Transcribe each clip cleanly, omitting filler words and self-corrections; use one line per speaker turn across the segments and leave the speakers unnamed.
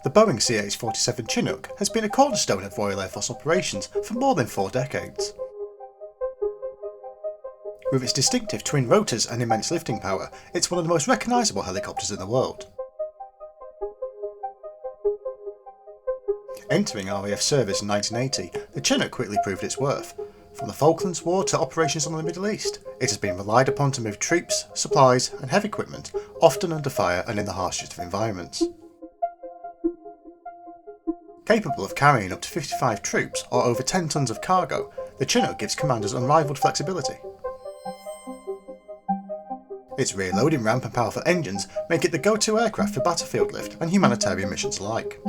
The Boeing CH-47 Chinook has been a cornerstone of Royal Air Force operations for more than 4 decades. With its distinctive twin rotors and immense lifting power, it's one of the most recognisable helicopters in the world. Entering RAF service in 1980, the Chinook quickly proved its worth. From the Falklands War to operations on the Middle East, it has been relied upon to move troops, supplies and heavy equipment, often under fire and in the harshest of environments. Capable of carrying up to 55 troops or over 10 tons of cargo, the Chinook gives commanders unrivalled flexibility. Its rear loading ramp and powerful engines make it the go-to aircraft for battlefield lift and humanitarian missions alike.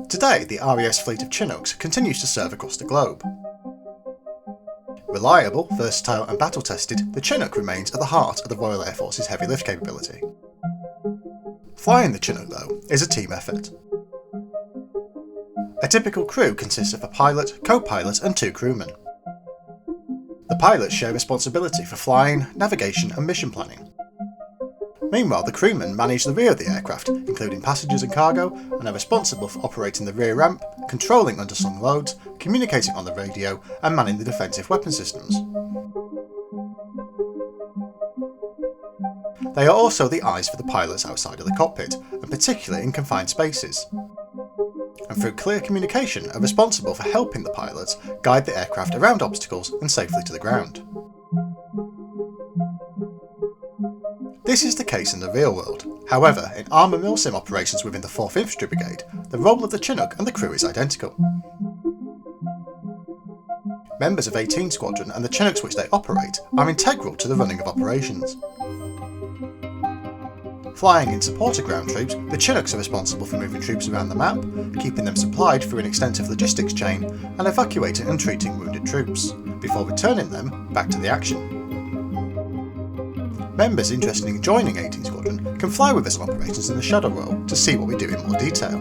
Today, the RAF's fleet of Chinooks continues to serve across the globe. Reliable, versatile and battle-tested, the Chinook remains at the heart of the Royal Air Force's heavy lift capability. Flying the Chinook, though, is a team effort. A typical crew consists of a pilot, co-pilot and 2 crewmen. The pilots share responsibility for flying, navigation and mission planning. Meanwhile, the crewmen manage the rear of the aircraft, including passengers and cargo, and are responsible for operating the rear ramp, controlling underslung loads, communicating on the radio, and manning the defensive weapon systems. They are also the eyes for the pilots outside of the cockpit, and particularly in confined spaces. And through clear communication are responsible for helping the pilots guide the aircraft around obstacles and safely to the ground. This is the case in the real world. However, in armour MILSIM operations within the 4th Infantry Brigade, the role of the Chinook and the crew is identical. Members of 18 Squadron and the Chinooks which they operate are integral to the running of operations. Flying in support of ground troops, the Chinooks are responsible for moving troops around the map, keeping them supplied through an extensive logistics chain, and evacuating and treating wounded troops, before returning them back to the action. Members interested in joining 18 Squadron can fly with us on operations in the shadow role to see what we do in more detail.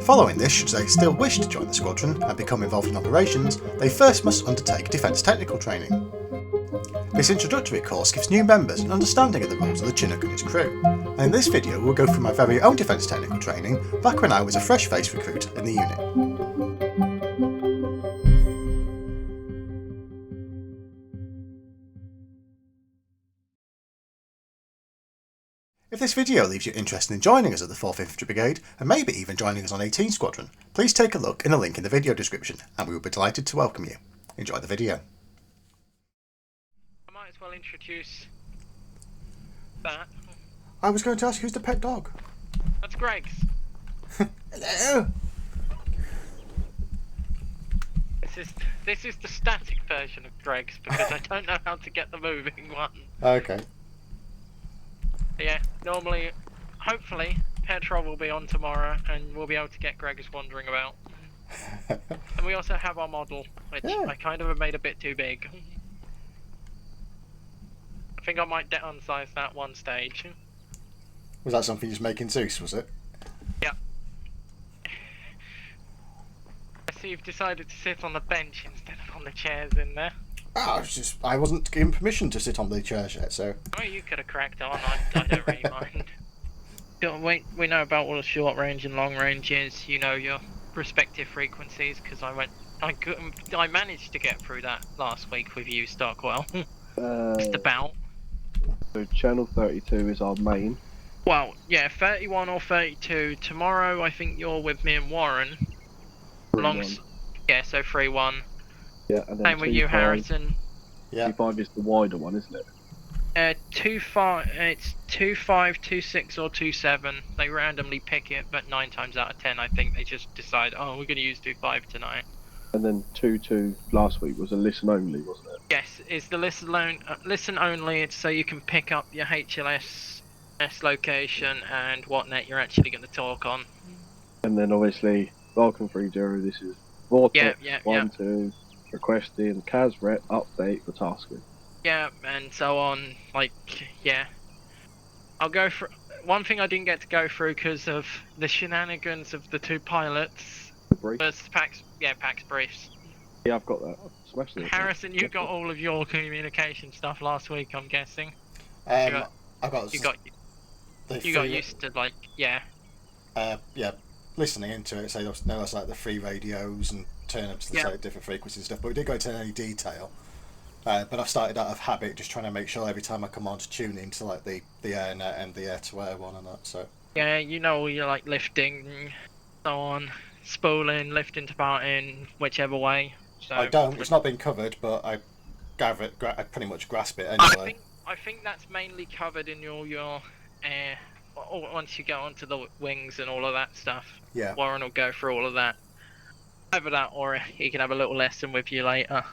Following this, should they still wish to join the squadron and become involved in operations, they first must undertake defence technical training. This introductory course gives new members an understanding of the roles of the Chinook and its crew, and in this video we'll go through my very own defence technical training back when I was a fresh-faced recruit in the unit. If this video leaves you interested in joining us at the 4th Infantry Brigade, and maybe even joining us on 18 Squadron, please take a look in the link in the video description and we will be delighted to welcome you. Enjoy the video.
I might as well introduce that.
I was going to ask who's the pet dog?
That's Greg's.
Hello!
This is the static version of Greg's because I don't know how to get the moving one.
Okay.
Yeah, normally, hopefully, Petrol will be on tomorrow and we'll be able to get Greg's wandering about. And we also have our model, which I kind of have made a bit too big. I think I might downsize that one stage.
Was that something you was making Zeus, was it?
Yeah. I see you've decided to sit on the bench instead of on the chairs in there.
Ah, I wasn't given permission to sit on the chairs yet, so...
Oh, you could have cracked on, I don't really mind. We know about what a short range and long range is, you know your respective frequencies, because I managed to get through that last week with you, Stockwell. Just about.
So channel 32 is our main.
Well, yeah, 31 or 32. Tomorrow I think you're with me and Warren. Yeah, so 3-1.
Yeah, and then
same with you, Harrison.
Yeah.
2-5 is the wider one, isn't it?
2-5, it's 2-5, 2-6 or 2-7. They randomly pick it, but 9 times out of 10 I think they just decide, oh, we're going to use 2-5 tonight.
And then 2-2 last week was a listen only, wasn't it?
Yes, it's the listen only. It's so you can pick up your HLS location and what net you're actually going to talk on.
And then obviously, Vulcan 3-0, this is Vortex 1-2, requesting CAS rep update for tasking.
Yeah, and so on, like, yeah. I'll go for one thing I didn't get to go through because of the shenanigans of the 2 pilots. Was PAX briefs.
Yeah, I've got that. I've smashed it.
Harrison, you got all of your communication stuff last week, I'm guessing.
I got
You got used to, like, yeah.
Yeah, listening into it, so there was like the free radios and turn ups to the slightly different frequencies and stuff, but we didn't go into any detail. But I've started out of habit just trying to make sure every time I come on to tune into like the AirNet and the air-to-air one and that. So
yeah, you know, you're like lifting, so on, spooling, lifting to parting, whichever way. So
I don't. It's not been covered, but I gather it. I pretty much grasp it anyway.
I think that's mainly covered in your air. Once you go onto the wings and all of that stuff.
Yeah.
Warren will go through all of that. Either that, or he can have a little lesson with you later.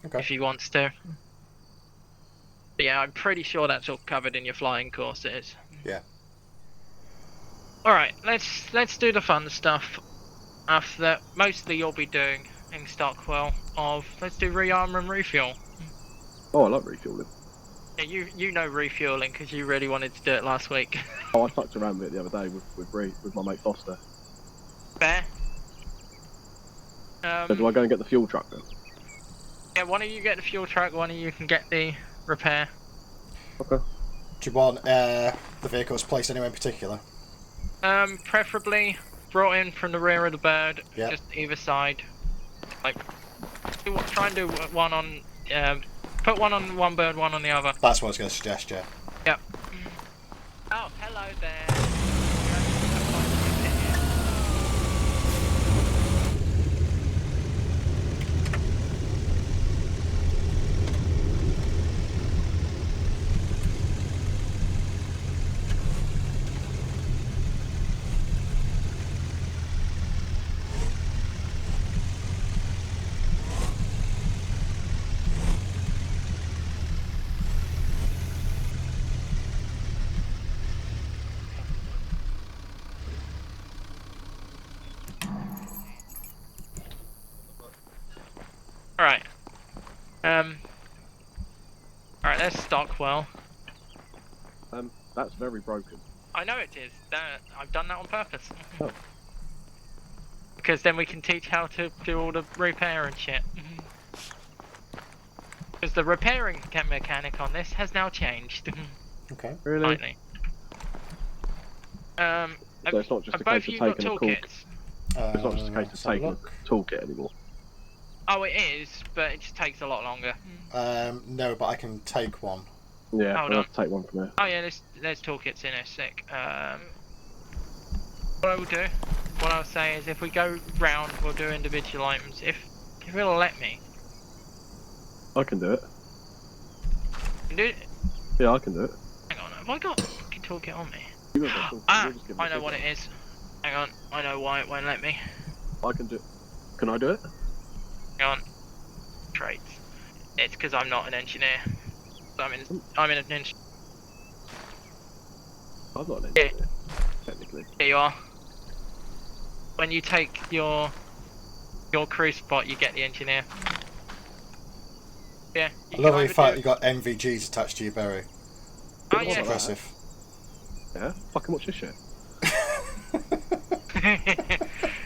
Okay.
If he wants to. But yeah, I'm pretty sure that's all covered in your flying courses.
Yeah.
Alright, let's do the fun stuff. After that, mostly you'll be doing in Stockwell let's do rearm and refuel.
Oh, I like refueling.
Yeah, you know refueling because you really wanted to do it last week.
Oh, I fucked around with it the other day with my mate Foster.
Fair.
So do I go and get the fuel truck then?
Yeah, one of you get the fuel truck, one of you can get the repair.
Okay.
Do you want the vehicles placed anywhere in particular?
Preferably brought in from the rear of the bird,
Yep.
just either side. Like, try and do one on, put one on one bird, one on the other.
That's what I was going to suggest, yeah.
Yep. Oh, hello there. Alright. Alright, there's Stockwell.
That's very broken.
I know it is. I've done that on purpose.
Oh.
Because then we can teach how to do all the repair and shit. Because the repairing mechanic on this has now changed.
Okay.
Really?
Slightly.
So it's not just a case of taking a toolkit. It's not just a case of taking a toolkit anymore.
Oh, it is, but it just takes a lot longer.
No, but I can take one.
Yeah,
Hold
I'll
on.
have to take one from there.
Oh yeah, there's toolkits in here, sick. What I will do, what I'll say is if we go round, we'll do individual items. If it'll let me.
I can do it.
You can do it?
Yeah, I can do it.
Hang on, have I got a fucking toolkit on me?
You got that toolkit,
Ah,
you'll just give me
I
a
know what
signal.
it is. Hang on, I know why it won't let me.
I can do it. Can I do it?
Hang on. Traits. It's because I'm not an engineer. I'm in an engineer.
I'm not an
Yeah.
engineer, technically.
Here you are. When you take your crew spot, you get the engineer. Yeah.
I love how you got MVGs attached to your berry.
Oh
That's
yeah.
impressive.
Yeah? Fucking watch this shit.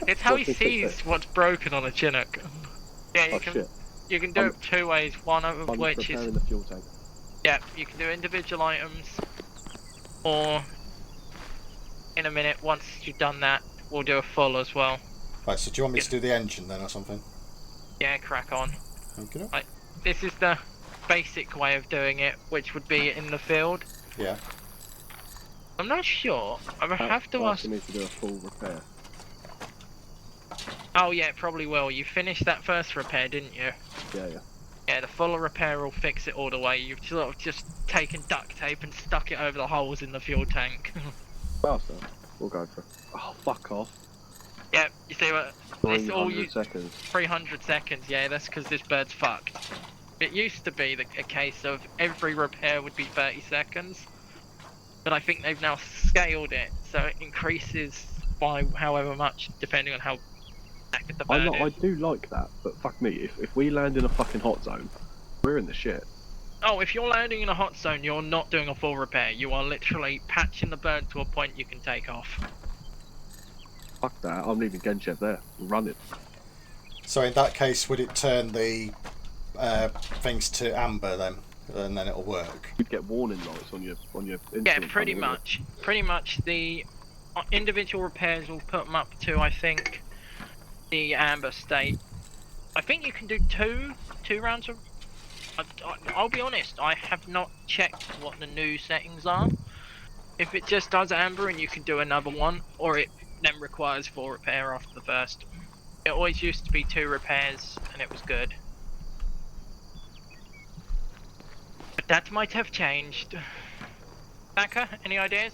It's how he
What's
sees what's broken on a Chinook. Yeah,
Oh shit.
you can do it two ways. One of
I'm
which is
preparing the fuel tank.
yeah, you can do individual items, or in a minute once you've done that, we'll do a full as well.
Right, so do you want me to do the engine then or something?
Yeah, crack on.
Okay.
This is the basic way of doing it, which would be in the field.
Yeah.
I'm not sure. I would have to ask.
You need to do a full repair.
Oh yeah, it probably will. You finished that first repair, didn't you?
Yeah, yeah.
Yeah, the full repair will fix it all the way. You've sort of just taken duct tape and stuck it over the holes in the fuel tank.
Faster. We'll go for it. Oh, fuck off.
Yeah, you see what? It's all
300 seconds.
300 seconds, yeah, that's because this bird's fucked. It used to be a case of every repair would be 30 seconds, but I think they've now scaled it, so it increases by however much, depending on how active the bird
I
is.
do like that, but fuck me, if we land in a fucking hot zone, we're in the shit.
Oh, if you're landing in a hot zone, you're not doing a full repair. You are literally patching the bird to a point you can take off.
Fuck that, I'm leaving Genshev there. Run it.
So in that case, would it turn the things to amber then? and then it'll work.
You'd get warning lights on your instrument
Yeah, pretty
panel,
much. Pretty much the individual repairs will put them up to, I think, the amber state. I think you can do two rounds of. I'll be honest, I have not checked what the new settings are. If it just does amber and you can do another one, or it then requires 4 repair after the first. It always used to be 2 repairs and it was good. But that might have changed. Baka, any ideas?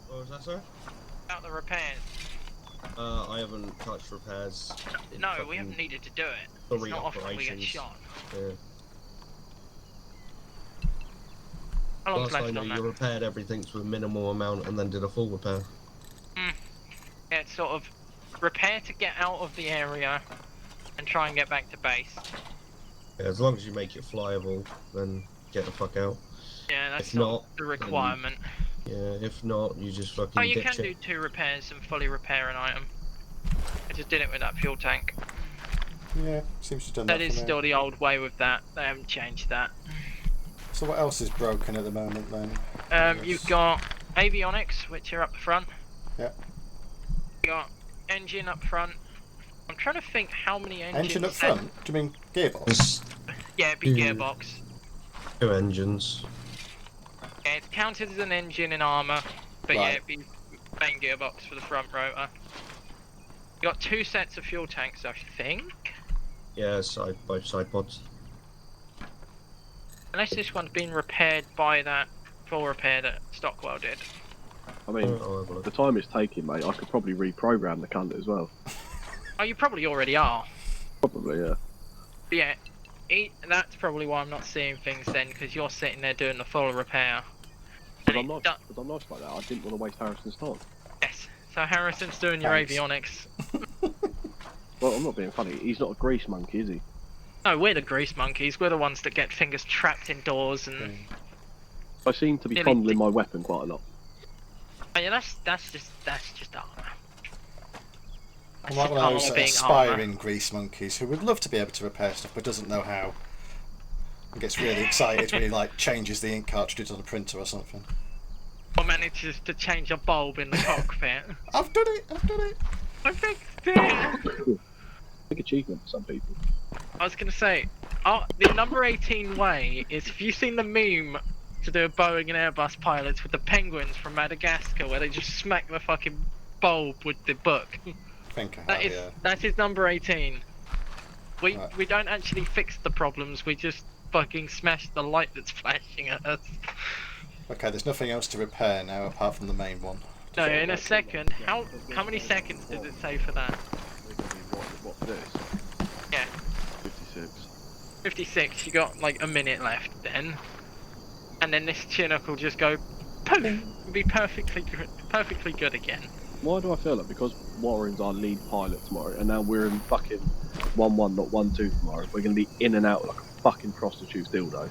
What was that, sir?
About the repairs?
I haven't touched repairs.
No, we haven't needed to do it. It's not often we get shot.
Yeah.
How long's
Last I
left
knew,
on
you
that?
repaired everything to a minimal amount and then did a full repair.
Yeah, it's sort of repair to get out of the area and try and get back to base.
Yeah, as long as you make it flyable, then get the fuck out.
Yeah, that's
If
sort
not,
of the requirement.
Yeah, if not, you just fucking
Oh, you
ditch
can do
it.
2 repairs and fully repair an item. I just did it with that fuel tank.
Yeah, seems to have done that.
That is
for me.
still the old way with that. They haven't changed that.
So what else is broken at the moment then?
You've got avionics, which are up the front.
Yeah.
You got engine up front. I'm trying to think how many engines.
Engine up front? Do you mean gearbox?
There's
Yeah, it'd be gearbox.
2 engines.
Yeah, it's counted as an engine in armour, but yeah,
Right.
it'd be main gearbox for the front rotor. You got 2 sets of fuel tanks, I think.
Yeah, both side pods.
Unless this one's been repaired by that full repair that Stockwell did.
I mean,
I'll have a look.
the time it's taking, mate, I could probably reprogram the cunt as well.
Oh, you probably already are.
Probably, yeah.
But yeah, that's probably why I'm not seeing things then, because you're sitting there doing the full repair.
But
And
I'm nice like that. I didn't want to waste Harrison's time.
Yes, so Harrison's doing your
Thanks.
avionics.
Well, I'm not being funny. He's not a grease monkey, is he?
No, we're the grease monkeys. We're the ones that get fingers trapped indoors and.
I seem to be
Nearly
fondling my weapon quite a lot.
Oh, yeah, that's just armour.
I'm
That's
like
just
one of those
armour being
aspiring grease monkeys who would love to be able to repair stuff but doesn't know how. And gets really excited when he like changes the ink cartridges on a printer or something.
Or manages to change a bulb in the cockpit.
I've done it! I've done it!
I fixed it!
Big achievement for some people.
I was gonna say, the number 18 way is, if you've seen the meme to do a Boeing and Airbus pilots with the penguins from Madagascar where they just smack the fucking bulb with the book.
I think I have, yeah.
That is number 18. We
Right.
don't actually fix the problems, we just fucking smash the light that's flashing at us.
Okay, there's nothing else to repair now apart from the main one.
No, in a second, how many seconds did it say for that?
What's this?
Yeah.
56.
56, you got like a minute left then. And then this Chinook will just go poof, and be perfectly good again.
Why do I feel like because Warren's our lead pilot tomorrow, and now we're in fucking 1-1, not 1-2 tomorrow, we're going to be in and out like a fucking prostitute's dildo?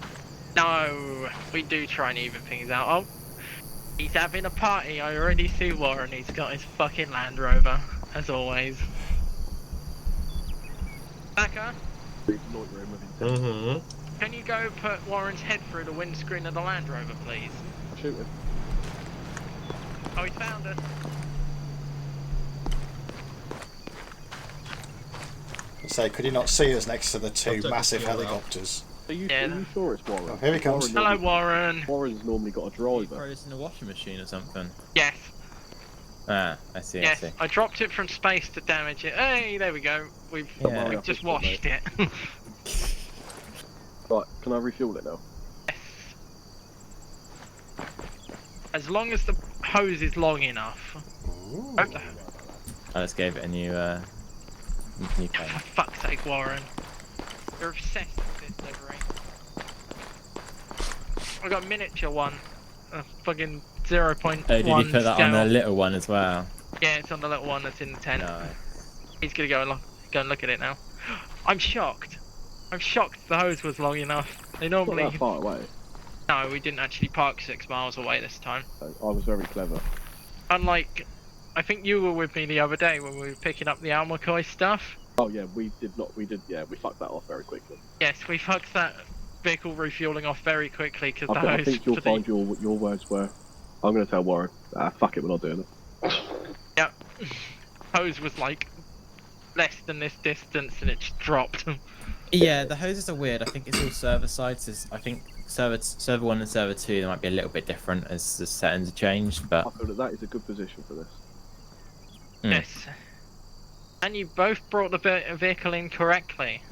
No, we do try and even things out. Oh, he's having a party. I already see Warren. He's got his fucking Land Rover, as always. Baka,
Loitering with him.
Mm-hmm.
can you go put Warren's head through the windscreen of the Land Rover, please?
Shoot him.
Oh, he's found us.
I'd say, could you not see us next to the 2
I'll take
massive
the fuel out.
helicopters?
Are you
Yeah.
sure it's Warren?
Oh, here he comes.
Hello, Warren.
Warren's normally got a
Throw
driver.
this in the washing machine or something.
Yes,
Ah, I see,
yes.
I see.
I dropped it from space to damage it. Hey, there we go. We've
Yeah.
just washed it.
Right, can I refuel it now?
Yes. As long as the hose is long enough.
Ooh.
Oh,
I just gave it a new
for
pen.
fuck's sake, Warren. You're obsessed with this livery. I got a miniature one. A fucking 0.1
Oh, did you put that on
scale.
the little one as well?
Yeah, it's on the little one that's in the tent.
No.
He's gonna go and look at it now. I'm shocked. I'm shocked the hose was long enough. They
Not
normally...
that far away.
No, we didn't actually park 6 miles away this time.
I was very clever.
Unlike... I think you were with me the other day when we were picking up the Almacoy stuff.
Oh yeah, we fucked that off very quickly.
Yes, we fucked that vehicle refueling off very quickly because the
I
hose
think you'll
for
find your words were. I'm going to tell Warren. Fuck it, we're not doing it.
Yep. Hose was like less than this distance and it just dropped.
Yeah, the hoses are weird. I think it's all server sides. I think server 1 and server 2 they might be a little bit different as the settings are changed, but
I feel that is a good position for this.
Yes. And you both brought the vehicle in correctly.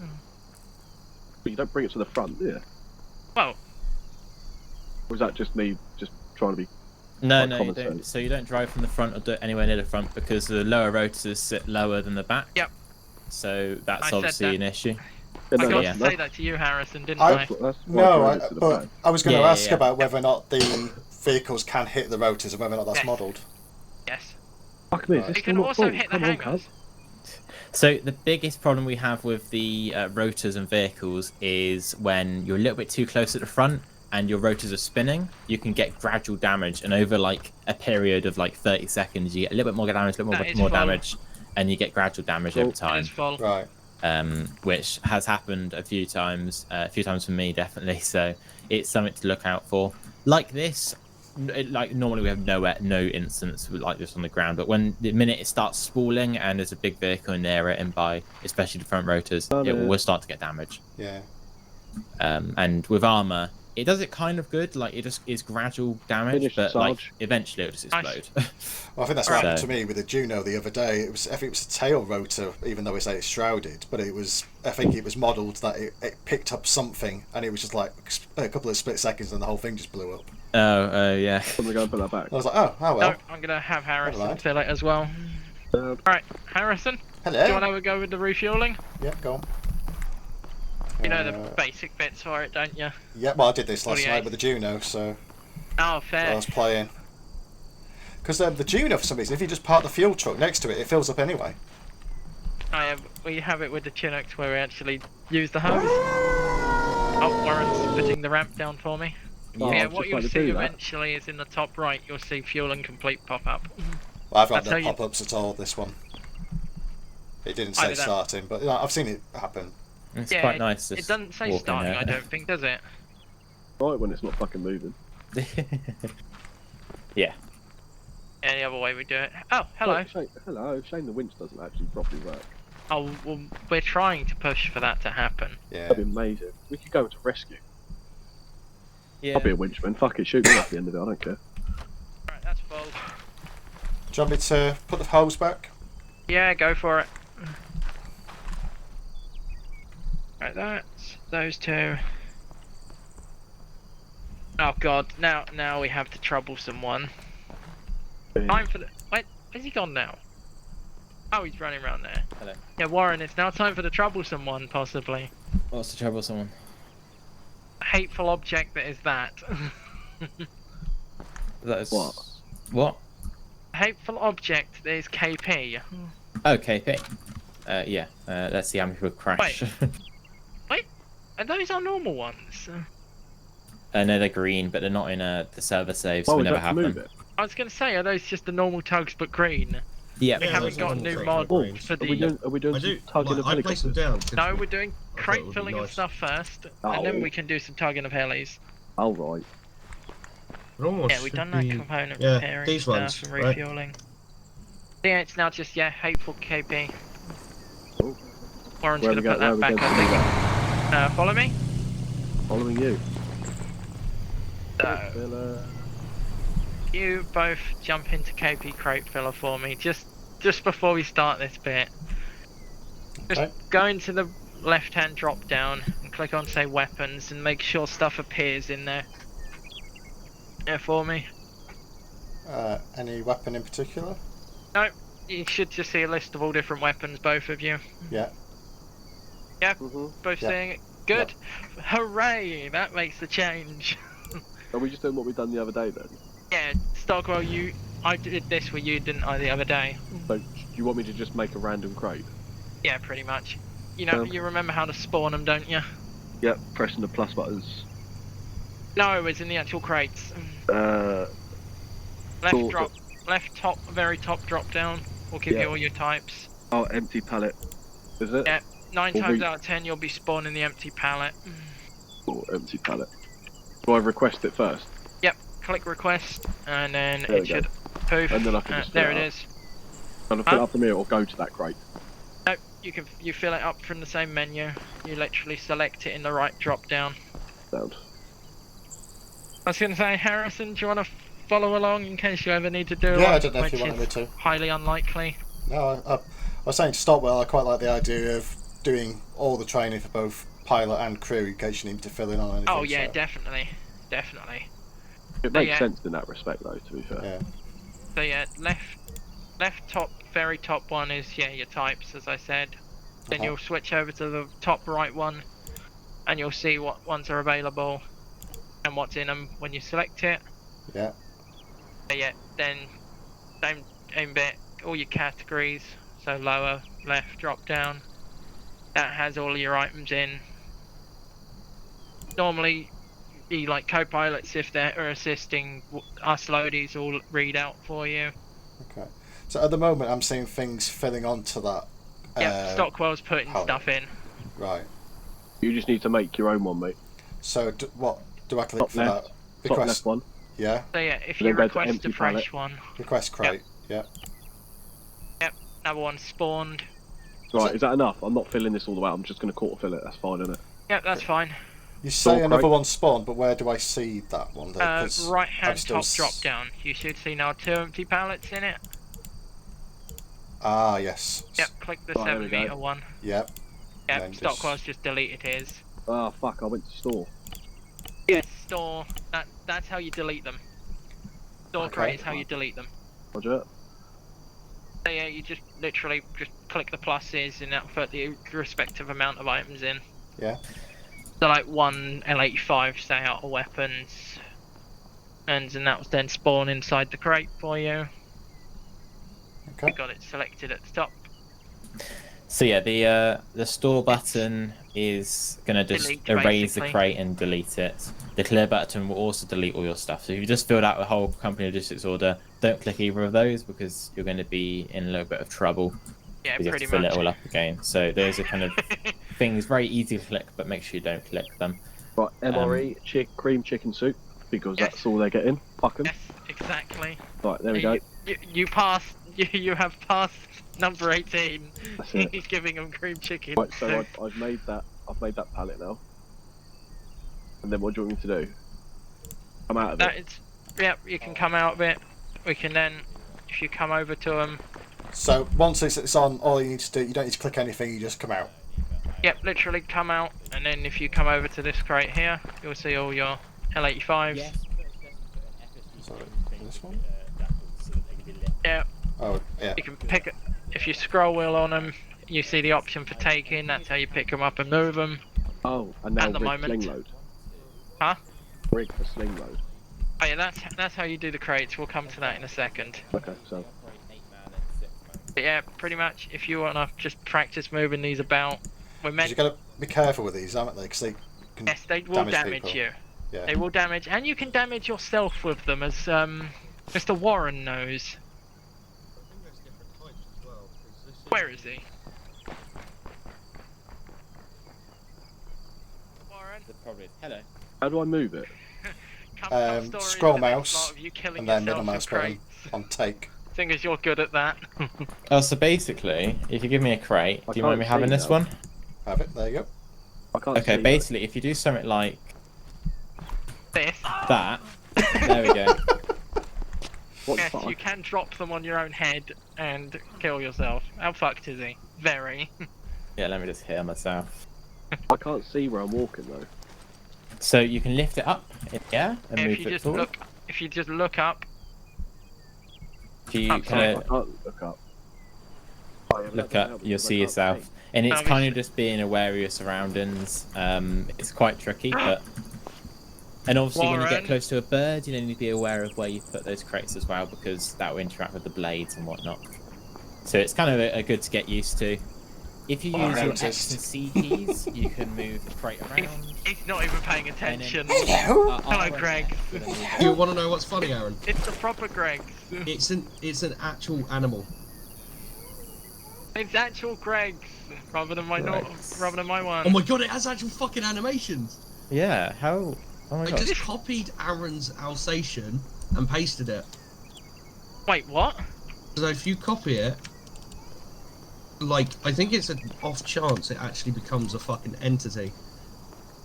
But you don't bring it to the front, do you?
Well,
Or is that just me just trying to be...
no,
Like
you
common
don't.
sense.
So you don't drive from the front or do anywhere near the front because the lower rotors sit lower than the back.
Yep.
So that's
I said
obviously
that.
an issue.
Yeah,
I
no,
got
yeah.
to say that to you, Harrison, didn't
I-
I?
that's why I
No,
drove it to the
but
back.
I was going to
Yeah,
ask
yeah.
about whether or not the vehicles can hit the rotors and whether or not that's
Yes.
modelled.
Yes.
Fuck me, is
Right.
this
You
still
can
not
also
full?
hit the
Come on,
hangars.
cuz.
So the biggest problem we have with the rotors and vehicles is when you're a little bit too close at the front and your rotors are spinning, you can get gradual damage, and over like a period of like 30 seconds, you get a little bit more damage, a little
That
bit
is
more
full.
damage, and you get gradual damage over
Cool.
It
time.
is full.
Right.
Which has happened a few times for me definitely. So it's something to look out for. Like this, like normally we have no instance like this on the ground, but when the minute it starts spooling and there's a big vehicle near it, and by especially the front rotors, it will start to get damage.
Yeah.
And with armor, it does it kind of good. Like it just is gradual damage,
Finish,
but like
Sarge.
eventually it'll just explode.
Well, I think that's what happened
So-
to me with the Juno the other day. I think it was a tail rotor, even though it's shrouded, but I think it was modelled that it picked up something, and it was just like a couple of split seconds, and the whole thing just blew up.
Yeah.
I'm going to go and put that back.
I was like, oh well.
No, I'm gonna have Harrison
mind.
fill it as well. Alright, Harrison,
Hello.
do you want to have a go with the refueling?
Yeah, go on.
You know the basic bits for it, don't you?
Yeah, well, I did this last
48.
night with the Juno, so
Oh,
I
fair.
was playing. Because the Juno, for some reason, if you just park the fuel truck next to it, it fills up anyway.
We have it with the Chinooks where we actually use the hose. Oh, Warren's putting the ramp down for me.
Oh,
Yeah,
I've
what
just
you'll
had to
see
do that.
eventually is in the top right, you'll see fuel and complete pop up.
Well, I've got
That's how
no
you-
pop-ups at all, this one. It didn't
I
say
did that.
starting, but I've seen it happen.
It's
Yeah,
quite nice.
It
just
doesn't say
walking
starting,
out.
I don't think, does it?
Right when it's not fucking moving.
Yeah.
Any other way we do it? Oh, hello.
Hello. Shame the winch doesn't actually properly work.
Oh, well, we're trying to push for that to happen.
Yeah.
That'd be amazing. We could go into rescue.
Yeah.
I'll be a winchman. Fuck it, shoot me at the end of it. I don't care.
Right, that's full.
Do you want me to put the hose back?
Yeah, go for it. Right, that's those two. Oh god, now we have the troublesome one. Time for the... Wait, is he gone now? Oh, he's running around there.
Hello.
Yeah, Warren, it's now time for the troublesome one, possibly.
What's the trouble, someone?
Hateful object that is that.
That is
What?
What?
Hateful object that is KP.
Oh, KP. Yeah. Let's see how many people crash.
Wait, are those our normal ones?
No, they're green, but they're not in the server save, so
Oh,
we
is
never
that to
have
move
them.
it?
I was going to say, are those just the normal tugs but green?
Yeah.
We
Yeah,
haven't
those
got a
are
new
normal
mod
trains.
for
Are we
the...
doing
I do.
some tugging of
I placed them
helicopters?
down. 'cause
No,
we-
we're doing
I thought it
crate
would be
filling of
nice.
stuff first,
Oh.
and then we can do some tugging of helis.
Oh, right.
It almost
Yeah, we've
should
done that
be-
component
yeah,
repairing
these
stuff
ones,
and
right?
refueling. Yeah, it's now just, hateful KP.
Cool.
Warren's
Where
going
we
to put
go-
that
where we
back,
go to do
I think. Follow me?
Following you.
So,
Filler.
you both jump into KP crate filler for me, just before we start this bit. Just
Okay.
go into the left-hand drop down and click on, say, weapons, and make sure stuff appears in there. Yeah, for me.
Any weapon in particular?
You should just see a list of all different weapons, both of you.
Yeah.
Mm-hmm.
Both
Yeah.
seeing it? Good. Hooray! That makes the change.
Are we just doing what we done the other day then?
Yeah, Stockwell, I did this with you, didn't I, the other day?
So, do you want me to just make a random crate?
Yeah, pretty much. You know, you remember how to spawn them, don't you?
Yep, pressing the plus buttons.
No, it was in the actual crates.
Uh,
Left
Cool.
drop, left top, very top drop down will give
Yeah.
you all your types.
oh, empty pallet. Is it?
Yeah. 9
Will
times
we-
out of 10 you'll be spawning the empty pallet.
Or empty pallet. Do I request it first?
Yep, click request, and then
There
it
we go.
should poof.
And then I can just fill
there
it
it
up.
is.
Can I fill it up from here or go to that crate?
Nope, you fill it up from the same menu. You literally select it in the right drop down.
Sound.
I was gonna say, Harrison, do you want to follow along in case you ever need to do
Yeah, I
one,
don't know if
which
you wanted me
is
to.
highly unlikely.
No, I was saying to Stockwell, I quite like the idea of doing all the training for both pilot and crew in case you need to fill in on anything.
Oh yeah,
so.
definitely.
It makes
yeah.
sense in that respect, though. To be fair.
Yeah.
So yeah, left top, very top one is your types, as I said. Then
Uh-huh.
you'll switch over to the top right one, and you'll see what ones are available and what's in them when you select it.
Yeah.
So yeah, then same bit, all your categories. So lower, left, drop down. That has all your items in. Normally, the like co-pilots, if they're assisting us loadies, will read out for you.
Okay. So at the moment, I'm seeing things filling onto that.
Yeah, Stockwell's putting
pallet.
stuff in.
Right.
You just need to make your own one, mate.
So what do I click
Top
for
left.
that?
Top left one.
Yeah.
So yeah, if
And
you
then go to
request
empty
a fresh
pallet.
one,
Request crate. Yeah.
another one spawned.
Right, is that enough? I'm not filling this all the way. I'm just going to quarter fill it. That's fine, isn't it?
Yep, that's fine.
You say
Door
another
crate.
one spawned, but where do I see that one? Though? 'Cause
Right
I'm
hand
still
top drop down. You should see now 2 empty pallets in it.
Ah, yes.
Yep, click the
Right, there we
7 meter
go.
one.
Yep.
Yep,
then just-
Stockwell's just deleted his.
Ah, fuck! I went to store.
Yes, store. That's how you delete them. Store
Okay.
crate is how you delete them.
Roger.
So yeah, you just literally just click the pluses and that'll put the respective amount of items in.
Yeah.
So like 1 L85 say out of weapons. And that was then spawn inside the crate for you.
Okay.
You got it selected at the top.
So yeah, the store button is gonna just
Delete,
erase the
basically.
crate and delete it. The clear button will also delete all your stuff. So if you just filled out the whole company logistics order, don't click either of those because you're going to be in a little bit of trouble.
Yeah,
because you have
pretty
to fill
much.
it all up again. So those are kind of things very easy to click, but make sure you don't click them.
Right, MRE, cream chicken soup, because
Yes.
that's all they're getting. Fuck 'em.
Yes, exactly.
Right, there we go.
You passed. You have passed number 18.
That's it.
He's giving him cream chicken.
Right, so I've made that. I've made that pallet now. And then what do you want me to do? Come out of
that
it.
is. Yep, you can come out of it. We can then, if you come over to him.
So once it's on, all you need to do, you don't need to click anything. You just come out.
Yep, literally come out, and then if you come over to this crate here, you'll see all your L85s.
Sorry, this one.
Yeah,
Oh, yeah.
you can pick it. If you scroll wheel on them, you see the option for taking. That's how you pick them up and move them.
Oh, and now
at the
rig
moment.
sling load.
Huh?
Rig for sling load.
Oh yeah, that's how you do the crates. We'll come to that in a second.
Okay, so
But yeah, pretty much. If you wanna just practice moving these about, we're meant.
You got to be careful with these, haven't they? Because they can
Yes, they will damage
people.
you.
Yeah.
They will damage, and you can damage yourself with them, as Mr. Warren knows. Where is he? Warren,
Hello.
how do I move it?
come stories
scroll
to the next
mouse,
lot of you killing
and then
yourself
middle
in
mouse button
crates.
on take.
Seeing as you're good at that.
Oh, so basically, if you give me a crate,
I
do you mind me
can't
having
see
this
now.
one?
Have it. There you go.
I can't
Okay,
see
basically, if you do something like
This.
that, there we go.
What the
Yes,
fuck?
you can drop them on your own head and kill yourself. How fucked is he? Very.
Yeah, let me just hear myself.
I can't see where I'm walking though.
So you can lift it up in the air and
if
move
you
it
just
forward.
look up,
If you
upside.
kind
I
of
can't look up. Oh, yeah, but that
look
doesn't
up,
help
you'll
because I
see
can't
yourself.
see.
And it's
Obviously.
kind of just being aware of your surroundings. It's quite tricky, but... And obviously when you get
Warren.
close to a bird, you need to be aware of where you put those crates as well, because that will interact with the blades and whatnot. So it's kind of a good to get used to. If you use your X and C keys, you can move the crate around.
he's not even paying attention.
Hello.
Hello, Greg.
You want to know what's funny, Aaron?
It's the proper Greg.
It's an actual animal.
It's actual Greg's rather than my
Gregs.
rather than my one.
Oh my god, it has actual fucking animations.
Yeah, how? Oh my
I
god.
just copied Aaron's Alsatian and pasted it.
Wait, what?
So if you copy it, like, I think it's an off chance it actually becomes a fucking entity.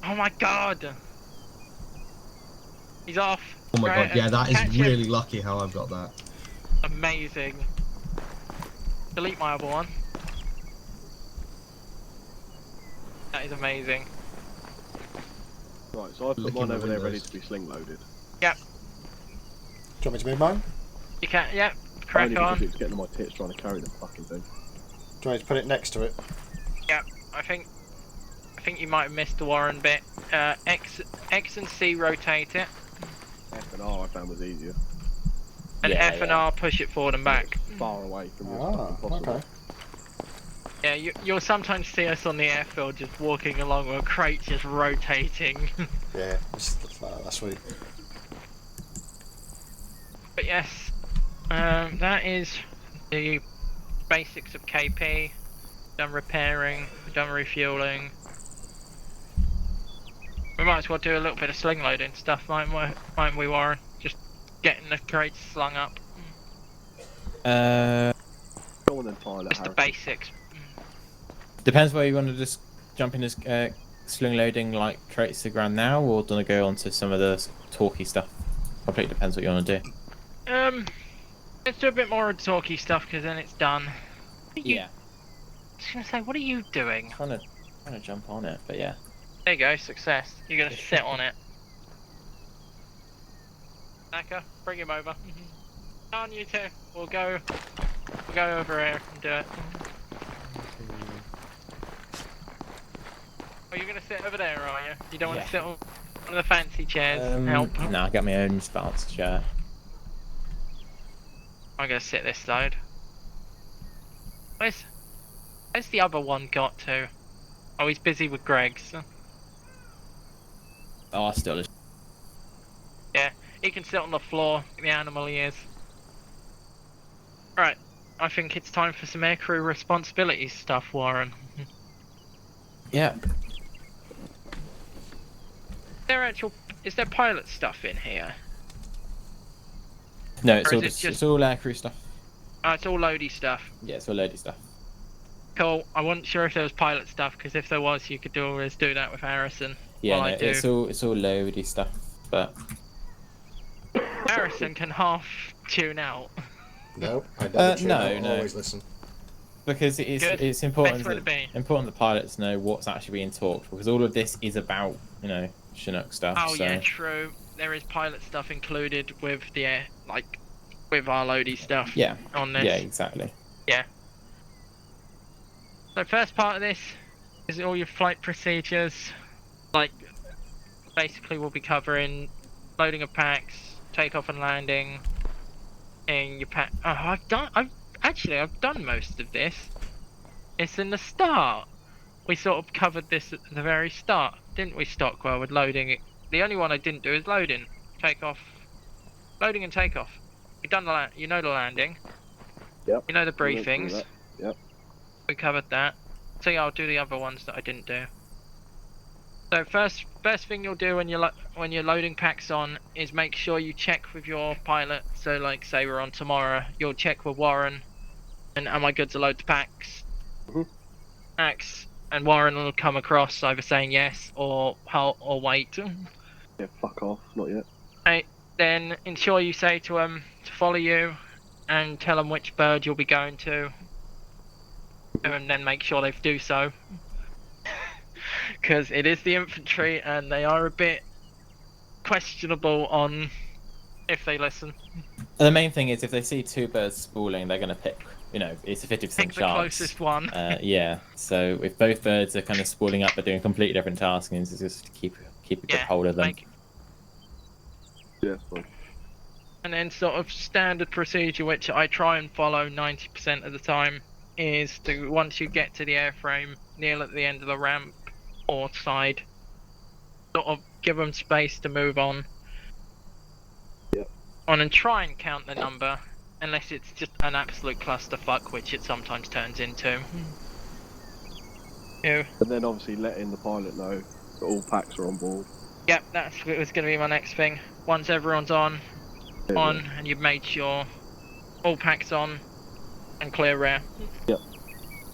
Oh my god! He's off.
Oh my
Right,
god, yeah, that is
catch him.
really lucky how I've got that.
Amazing. Delete my other one. That is amazing.
Right, so I put
Look in
mine
the
over there ready
windows.
to be sling loaded.
Yep.
Do you want me to move mine?
You can. Yep. Crack
Only
on.
because it's getting on my tits trying to carry the fucking thing.
Do you want me to put it next to it?
Yep. I think you might have missed the Warren bit. X and C rotate it,
F and R I found was easier.
and
Yeah,
F and
yeah.
R push it forward and back.
Far away from you as
Ah,
fucking possible.
okay.
Yeah, you'll sometimes see us on the airfield just walking along with a crate just rotating.
Yeah, that's sweet.
But yes, that is the basics of KP. Done repairing, done refueling. We might as well do a little bit of sling loading stuff, mightn't we, Warren? Just getting the crates slung up.
Go on then, Tyler.
Just the basics.
Depends where you want to just jump in as sling loading like crates to the ground now, or do you want to go on to some of the talky stuff? Completely depends what you want to do.
Let's do a bit more talky stuff because then it's done.
Yeah.
I was gonna say, what are you doing?
Trying to jump on it, but yeah.
There you go, success. You're gonna sit on it. Naka, bring him over. On you two. We'll go over here and do it. Oh, you're gonna sit over there, are you? You don't want
Yeah.
to sit on one of the fancy chairs? Help.
No, I got my own bounce chair.
I'm gonna sit this side. Where's the other one got to? Oh, he's busy with Greg's.
Oh, I still.
Yeah, he can sit on the floor, the animal he is. Right, I think it's time for some aircrew responsibilities stuff, Warren.
Yeah.
Is there pilot stuff in here?
No, it's
Or
all
is it just-
it's all aircrew stuff.
Oh, it's all loady stuff.
Yeah, it's all loady stuff.
Cool, I wasn't sure if there was pilot stuff, because if there was, you could always do that with Harrison.
Yeah,
While
no,
I do.
it's all loady stuff, but
Harrison can half tune out.
No, I never tune out,
no.
always listen.
because it's
Good.
it's important
Best way to be.
important the pilots know what's actually being talked, because all of this is about Chinook stuff.
Oh
so.
yeah, true. There is pilot stuff included with the air, like with our loady stuff.
Yeah.
On this.
Yeah, exactly.
So first part of this is all your flight procedures. Like, basically we'll be covering loading of packs, takeoff and landing, and your pack. Oh, I've done most of this. It's in the start. We sort of covered this at the very start, didn't we, Stockwell, with loading it? The only one I didn't do is loading, loading and takeoff. We've done the you know the landing.
Yep.
You know the
We went through
briefings.
that. Yep.
We covered that. So yeah, I'll do the other ones that I didn't do. So first thing you'll do when you're loading packs on is make sure you check with your pilot. So like, say we're on tomorrow, you'll check with Warren, and am I good to load the packs?
Mhm.
Packs, and Warren will come across either saying yes or wait.
Yeah, fuck off. Not yet.
Then ensure you say to them to follow you, and tell them which bird you'll be going to, and then make sure they do so. Because it is the infantry, and they are a bit questionable on if they listen.
The main thing is if they see two birds spooling, they're going to pick. It's a 50%
Pick
chance.
the closest one.
Yeah. So if both birds are kind of spooling up, but doing completely different tasks, it's just to keep a good hold of them.
Yeah, it's fine.
And then sort of standard procedure, which I try and follow 90% of the time, is to, once you get to the airframe, kneel at the end of the ramp or side, sort of give them space to move on.
Yep.
And try and count the number, unless it's just an absolute clusterfuck, which it sometimes turns into. Yeah.
And then obviously letting the pilot know that all packs are on board.
Yep, that was going to be my next thing. Once everyone's on, and you've made sure all packs on and clear rear.
Yep.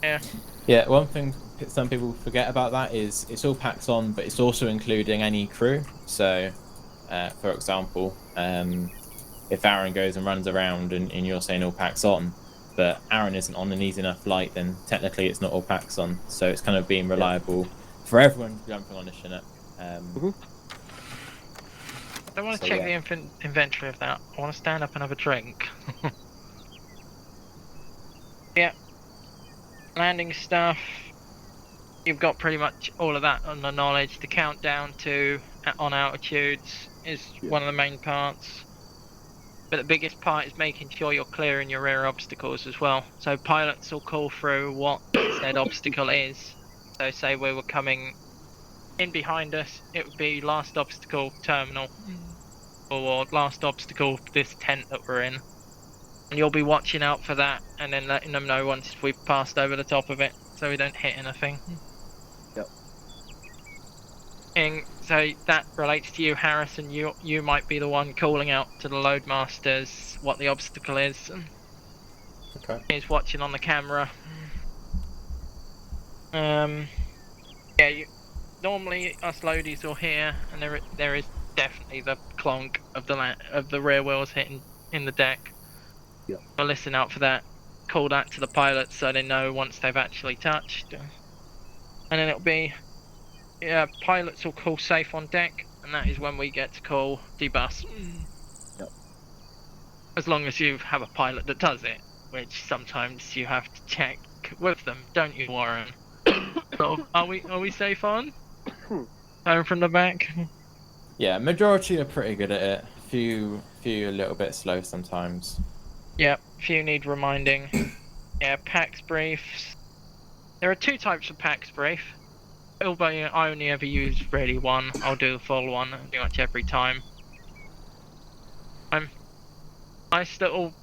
Yeah.
Yeah, one thing some people forget about that is it's all packs on, but it's also including any crew. So, for example, if Aaron goes and runs around and you're saying all packs on, but Aaron isn't on and he's in a flight, then technically it's not all packs on. So it's kind of being reliable for everyone jumping on the Chinook.
I don't want to check the inventory of that. I want to stand up and have a drink. Yeah. Landing stuff. You've got pretty much all of that on the knowledge. The countdown to on altitudes is one of the main parts. But the biggest part is making sure you're clearing your rear obstacles as well. So pilots will call through what said obstacle is. So say we were coming in behind us, it would be last obstacle terminal. Or last obstacle this tent that we're in. And you'll be watching out for that and then letting them know once we've passed over the top of it so we don't hit anything.
Yep.
And so that relates to you, Harrison. You might be the one calling out to the loadmasters what the obstacle is.
Okay.
He's watching on the camera. Normally us loadies will hear, and there is definitely the clonk of the rear wheels hitting in the deck.
Yep.
I'll listen out for that. Call that to the pilots so they know once they've actually touched. And then it'll be pilots will call safe on deck, and that is when we get to call debus.
Yep.
As long as you have a pilot that does it, which sometimes you have to check with them, don't you, Warren? So, are we safe on? Home from the back.
Yeah, majority are pretty good at it. Few a little bit slow sometimes.
Yep, few need reminding. Yeah, PAX briefs. There are two types of PAX brief. Although I only ever use really one. I'll do the full one pretty much every time. Nice little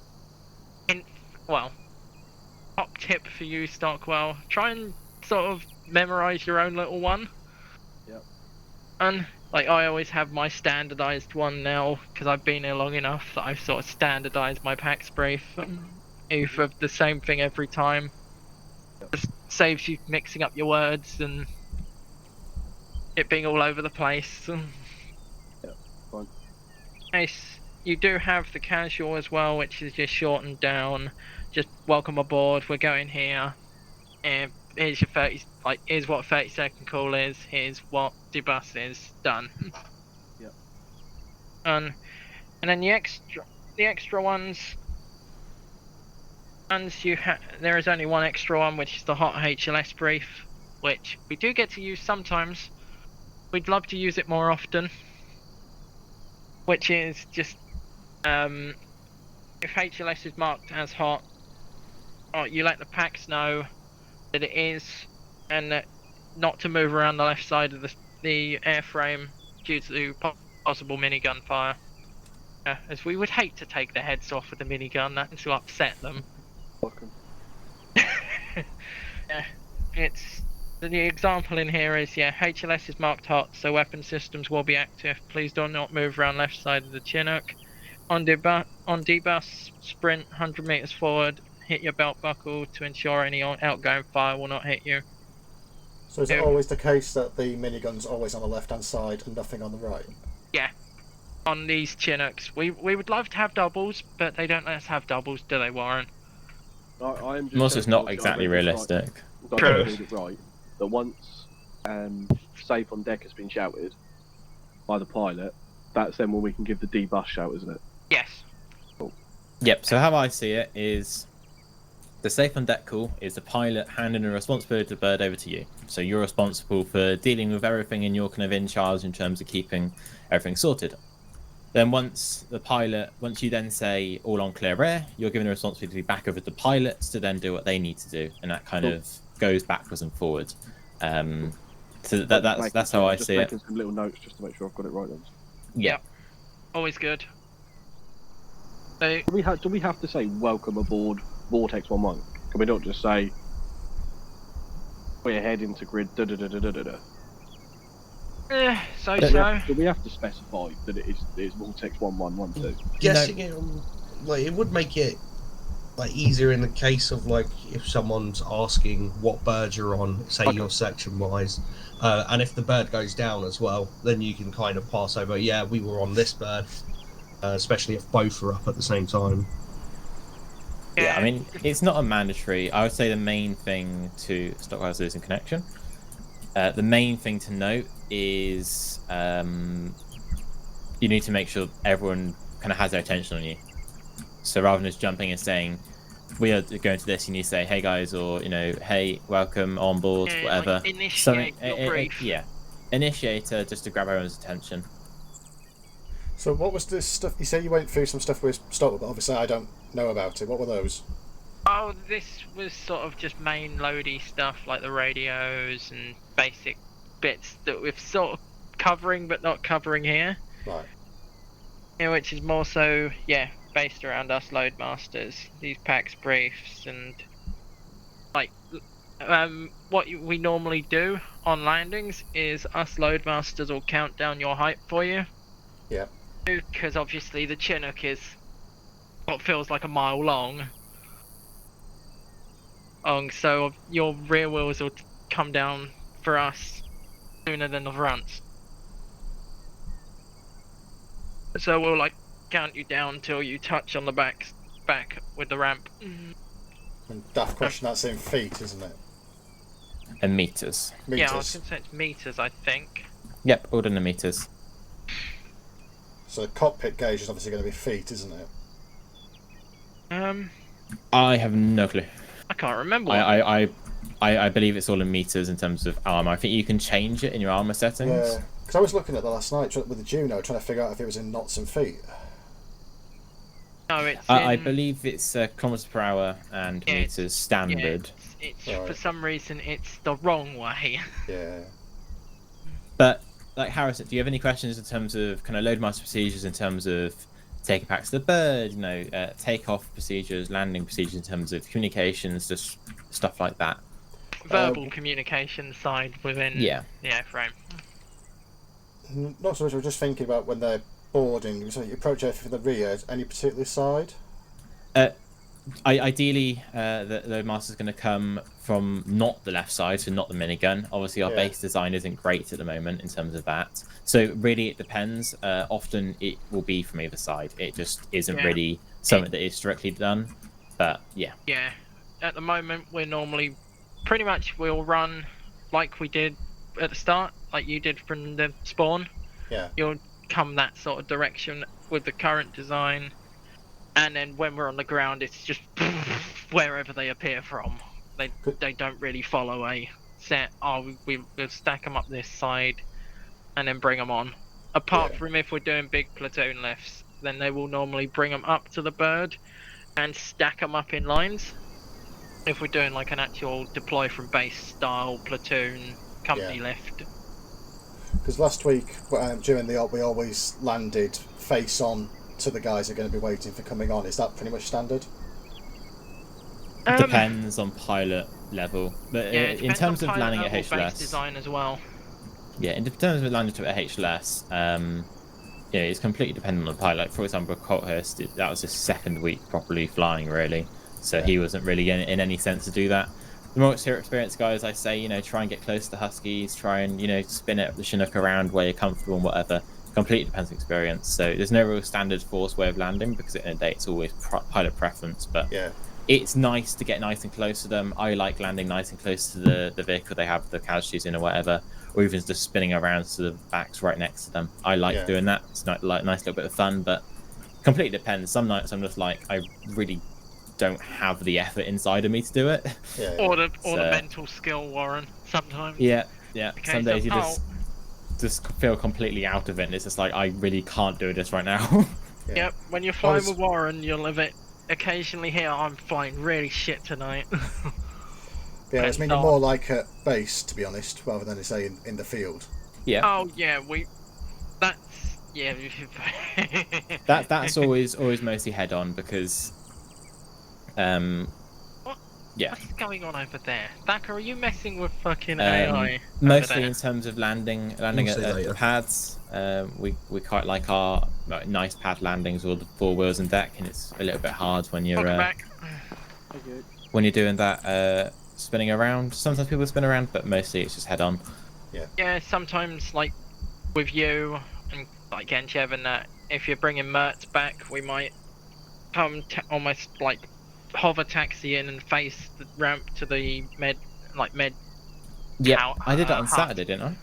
top tip for you, Stockwell. Try and sort of memorize your own little one.
Yep.
And like I always have my standardized one now because I've been here long enough that I've sort of standardized my PAX brief. For the same thing every time.
Yep.
Just saves you mixing up your words and it being all over the place.
Yeah, fine.
Nice. You do have the casual as well, which is just shortened down. Just welcome aboard. We're going here. And here's your 30. Here's what a 30-second call is. Here's what debus is. Done.
Yep.
And then the extra ones. And there is only one extra one, which is the hot HLS brief, which we do get to use sometimes. We'd love to use it more often. Which is just if HLS is marked as hot, you let the packs know that it is, and not to move around the left side of the airframe due to possible minigun fire. As we would hate to take their heads off with the minigun, that to upset them.
Welcome.
It's the example in here is HLS is marked hot, so weapon systems will be active. Please do not move around left side of the Chinook. On debus, sprint 100 meters forward. Hit your belt buckle to ensure any outgoing fire will not hit you.
So is it always the case that the minigun's always on the left-hand side and nothing on the right?
Yeah. On these Chinooks, we would love to have doubles, but they don't let us have doubles, do they, Warren?
I'm just
Most is not exactly realistic.
True.
It right. That once safe on deck has been shouted by the pilot, that's then when we can give the debus shout, isn't it?
Yes.
Cool.
Yep, so how I see it is the safe on deck call is the pilot handing the responsibility of the bird over to you. So you're responsible for dealing with everything and you're kind of in charge in terms of keeping everything sorted. Then once you then say all on clear air, you're given the responsibility back over to the pilots to then do what they need to do, and that kind of goes backwards and forwards. So that's how I see it.
Just making some little notes just to make sure I've got it right then.
Yeah.
Always good. So,
Do we have to say welcome aboard Vortex 11? Can we not just say we're heading to grid da da da da da da? Do we have to specify that it's Vortex 1112?
Guessing it, like, it would make it like easier in the case of like if someone's asking what bird you're on, say you're section wise, and if the bird goes down as well, then you can kind of pass over. Yeah, we were on this bird, especially if both are up at the same time.
Yeah, I mean, it's not a mandatory. I would say the main thing to stop guys losing connection. The main thing to note is you need to make sure everyone kind of has their attention on you. So rather than just jumping and saying, we are going to this, you need to say, hey guys, or, you know, hey, welcome on board, whatever.
Like initiate your brief.
Yeah, initiator, just to grab everyone's attention.
So what was this stuff? You say you went through some stuff with Stop, but obviously I don't know about it. What were those?
Oh, this was sort of just main loady stuff like the radios and basic bits that we're sort of covering but not covering here.
Right.
Yeah, which is more so, based around us loadmasters. These packs briefs and like what we normally do on landings is us loadmasters will count down your height for you.
Yeah.
Because obviously the Chinook is what feels like a mile long. So your rear wheels will come down for us sooner than the fronts. So we'll like count you down till you touch on the back with the ramp.
And daft question, that's in feet, isn't it?
And meters.
Yeah, I was going to say it's meters, I think.
Yep, all done in meters.
So the cockpit gauge is obviously going to be feet, isn't it?
I have no clue.
I can't remember.
I believe it's all in meters in terms of armor. I think you can change it in your armor settings.
Yeah, because I was looking at that last night with the Juno, trying to figure out if it was in knots and feet.
No, it's
I believe it's kilometers per hour and meters standard.
It's right. For some reason it's the wrong way.
Yeah.
But like Harrison, do you have any questions in terms of kind of loadmaster procedures in terms of taking packs to the bird, you know, takeoff procedures, landing procedures in terms of communications, just stuff like that?
Verbal communication side within the airframe.
Not so much. I was just thinking about when they're boarding. So you approach it from the rear. Any particular side?
Ideally, the loadmaster's going to come from not the left side, so not the minigun. Obviously, our base design isn't great at the moment in terms of that. So really, it depends. Often, it will be from either side. It just isn't really something that is strictly done. But yeah.
Yeah. At the moment, we're normally pretty much we'll run like we did at the start, like you did from the spawn.
Yeah.
You'll come that sort of direction with the current design. And then when we're on the ground, it's just wherever they appear from. They don't really follow a set. Oh, we'll stack them up this side, and then bring them on. Apart from if we're doing big platoon lifts, then they will normally bring them up to the bird, and stack them up in lines. If we're doing like an actual deploy from base style platoon company lift.
Because last week during the op, we always landed face on to the guys who are going to be waiting for coming on. Is that pretty much standard?
Depends on pilot level, but in terms of landing at HLS,
design as well.
Yeah, in terms of landing at HLS, it's completely dependent on the pilot. For example, Colthurst, that was his second week properly flying, really. So he wasn't really in any sense to do that. The more experienced guys, I say, try and get close to Huskies, try and spin it the Chinook around where you're comfortable and whatever. Completely depends on experience. So there's no real standard force way of landing because at the end of the day it's always pilot preference. But it's nice to get nice and close to them. I like landing nice and close to the vehicle they have the casualties in or whatever, or even just spinning around to the backs right next to them. I like doing that. It's not like nice little bit of fun, but completely depends. Some nights I'm just like, I really don't have the effort inside of me to do it.
Or the mental skill, Warren. Sometimes.
Yeah. Some days you just feel completely out of it, and it's just like, I really can't do this right now.
Yep, when you're flying with Warren, you'll have it occasionally here. I'm flying really shit tonight.
Yeah, it's meaning more like at base, to be honest, rather than say in the field.
Yeah. Oh yeah,
that's always mostly head on because Yeah.
What's going on over there? Thacker, are you messing with fucking AI? over
Mostly
there?
in terms of landing at
see
the
later.
pads. We quite like our nice pad landings with all the 4 wheels and deck, and it's a little bit hard when you're
Welcome back.
doing that spinning around. Sometimes people spin around, but mostly it's just head on.
Yeah, sometimes like with you and like Genchev and that, if you're bringing Mertz back, we might come almost like hover taxi in and face the ramp to the med.
Yeah, I did that on
hut.
Saturday, didn't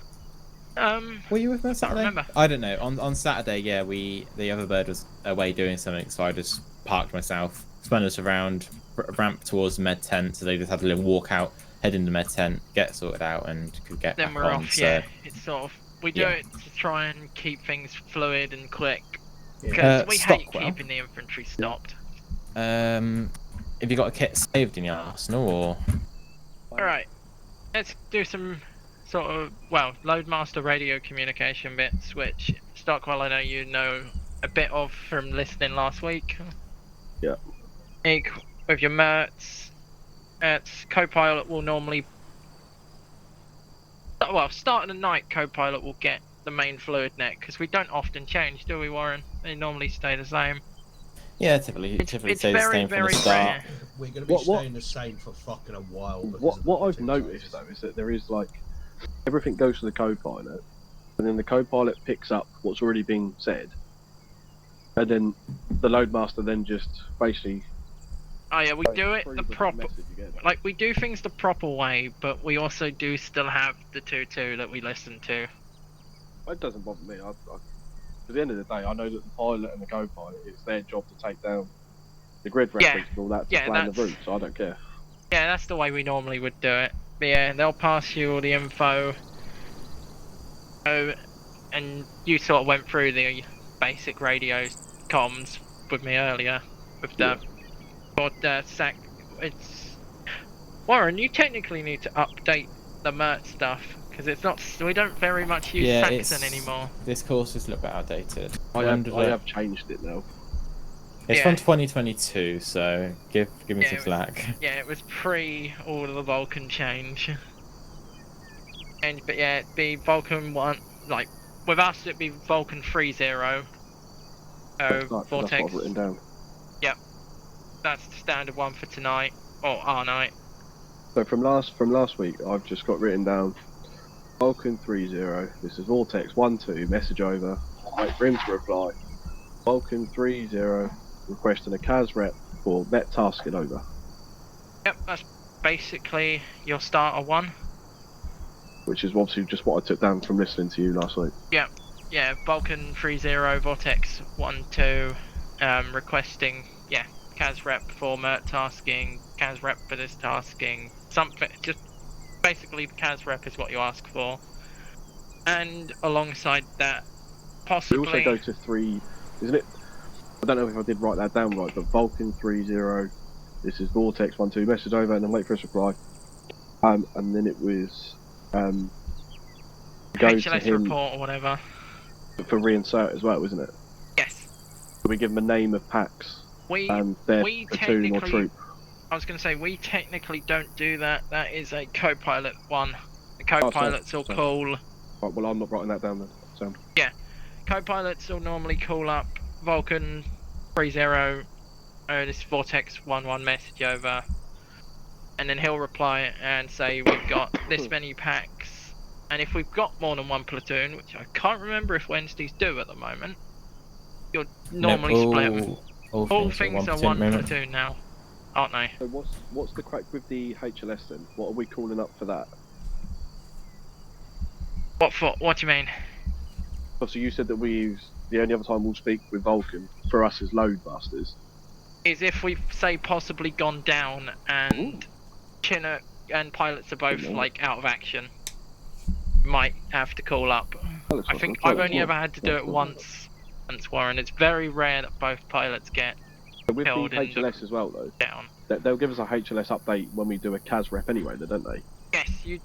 I? Were you with me on Saturday?
remember.
I don't know. On Saturday, yeah, the other bird was away doing something, so I just parked myself, spun us around, ramp towards the med tent, so they just had a little walk out, head into med tent, get sorted out, and could get
Then
back
we're
on.
off.
So,
Yeah, it's sort of we do
yeah.
it to try and keep things fluid and quick
Yeah.
because we hate
Stockwell.
keeping the infantry stopped.
Have you got a kit saved in your arsenal, or?
All right, let's do some sort of Loadmaster radio communication bits, which Stockwell I know you know a bit of from listening last week.
Yeah.
With your Mertz, co-pilot will normally. Well, start of the night, co-pilot will get the main fluid net because we don't often change, do we, Warren? They normally stay the same.
Yeah, typically
It's
stays
very,
the same from
very
the start.
rare.
We're going to be
What-
staying the same for fucking a while.
What I've noticed though is that there is like everything goes to the co-pilot, and then the co-pilot picks up what's already been said, and then the loadmaster then just basically.
Oh yeah, we do it the proper.
message again.
Like we do things the proper way, but we also do still have the 2-2 that we listen to.
It doesn't bother me. At the end of the day, I know that the pilot and the co-pilot, it's their job to take down the grid reference and all that to plan the route, so I don't care.
Yeah, that's the way we normally would do it. But yeah, they'll pass you all the info. Oh, and you sort of went through the basic radio comms with me earlier with the SAC. It's Warren. You technically need to update the Mert stuff because it's not. We don't very much use Saxon anymore.
This course is a little bit outdated.
I have changed it now.
It's from 2022, so give me some slack.
Yeah, it was pre all of the Vulcan change. But yeah, it'd be Vulcan 1, like, with us it'd be Vulcan 3-0.
That's what
Vortex.
I've written down.
Yep. That's the standard one for tonight, or our night.
So from last week, I've just got written down Vulcan 3-0. This is Vortex 1-2. Message over. Wait for him to reply. Vulcan 3-0. Requesting a CAS rep for Met tasking over.
Yep, that's basically your starter one.
Which is obviously just what I took down from listening to you last week.
Yep. Yeah, Vulcan 3-0, Vortex 1-2, requesting, CAS rep for Mert tasking, CAS rep for this tasking, something, just basically the CAS rep is what you ask for. And alongside that, possibly...
We also go to 3, isn't it? I don't know if I did write that down right, but Vulcan 3-0, this is Vortex 1-2, message over, and then wait for his reply. And then it was... go
HLS
to him
report or whatever.
for reinsert as well, isn't it?
Yes.
So we give them a name of packs and their
we
platoon or troop.
I was going to say, we technically don't do that. That is a co-pilot one. The co-pilots will call...
Right, well, I'm not writing that down then. So.
Yeah. Co-pilots will normally call up Vulcan 3-0, this is Vortex 1-1 message over, and then he'll reply and say we've got this many packs, and if we've got more than one platoon, which I can't remember if Wednesdays do at the moment, you'll normally split them. All things are one platoon now, aren't they?
So what's the crack with the HLS then? What are we calling up for that?
What do you mean?
So you said that we use the only other time we'll speak with Vulcan for us as loadmasters
is if we've say possibly gone down and Chinook and pilots are both like out of action. Might have to call up. I think I've only ever had to do it once, Warren. It's very rare that both pilots get
with the
held
HLS as well though.
Down.
They'll give us a HLS update when we do a CAS rep anyway, don't they?
Yes, you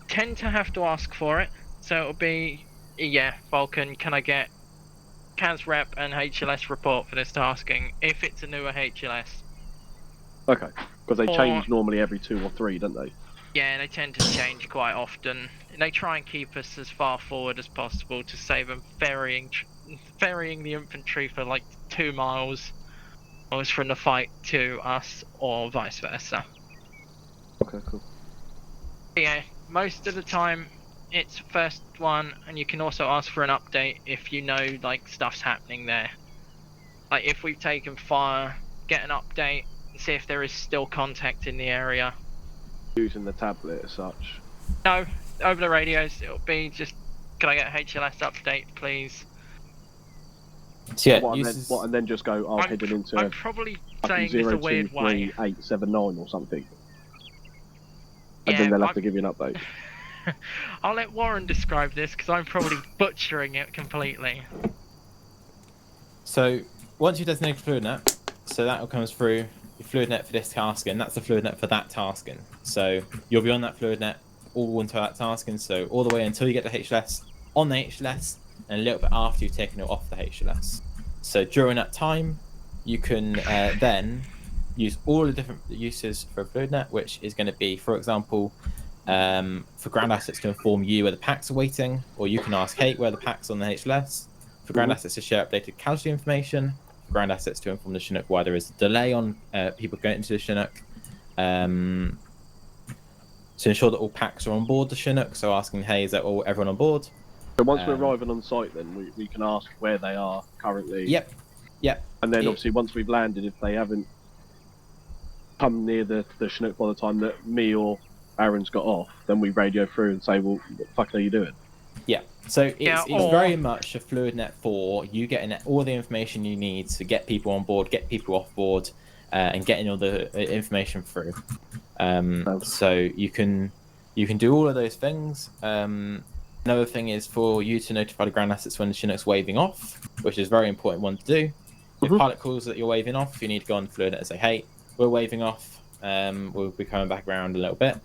tend to have to ask for it. So it'll be Vulcan, can I get CAS rep and HLS report for this tasking if it's a newer HLS.
Okay. Because they
Or-
change normally every 2 or 3, don't they?
Yeah, they tend to change quite often. They try and keep us as far forward as possible to save them ferrying the infantry for like 2 miles, always from the fight to us, or vice versa.
Okay, cool.
Yeah, most of the time it's first one, and you can also ask for an update if you know like stuff's happening there. Like if we've taken fire, get an update, see if there is still contact in the area.
Using the tablet as such.
No, over the radios it'll be just, can I get a HLS update, please?
So yeah,
And then just go, I'm heading into
I'm probably saying this a weird way.
023879 or something. And
Yeah,
then they'll have to give you an update.
I'll let Warren describe this because I'm probably butchering it completely.
So once you designate fluid net, so that comes through your fluid net for this tasking. That's the fluid net for that tasking. So you'll be on that fluid net all until that tasking. So all the way until you get the HLS, on the HLS, and a little bit after you've taken it off the HLS. So during that time, you can then use all the different uses for a fluid net, which is going to be, for example, for ground assets to inform you where the packs are waiting, or you can ask Kate where the packs on the HLS. For ground assets to share updated casualty information. For ground assets to inform the Chinook why there is a delay on people going into the Chinook. To ensure that all packs are on board the Chinook, so asking, hey, is that everyone on board?
So once we're arriving on site, then we can ask where they are currently.
Yep.
And then obviously once we've landed, if they haven't come near the Chinook by the time that me or Aaron's got off, then we radio through and say, well, what the fuck are you doing?
Yeah. So it's very much a fluid net for you getting all the information you need to get people on board, get people off board, and getting all the information through. So you can do all of those things. Another thing is for you to notify the ground assets when the Chinook's waving off, which is a very important one to do. If pilot calls that you're waving off, you need to go on the fluid net and say, hey, we're waving off. We'll be coming back around a little bit.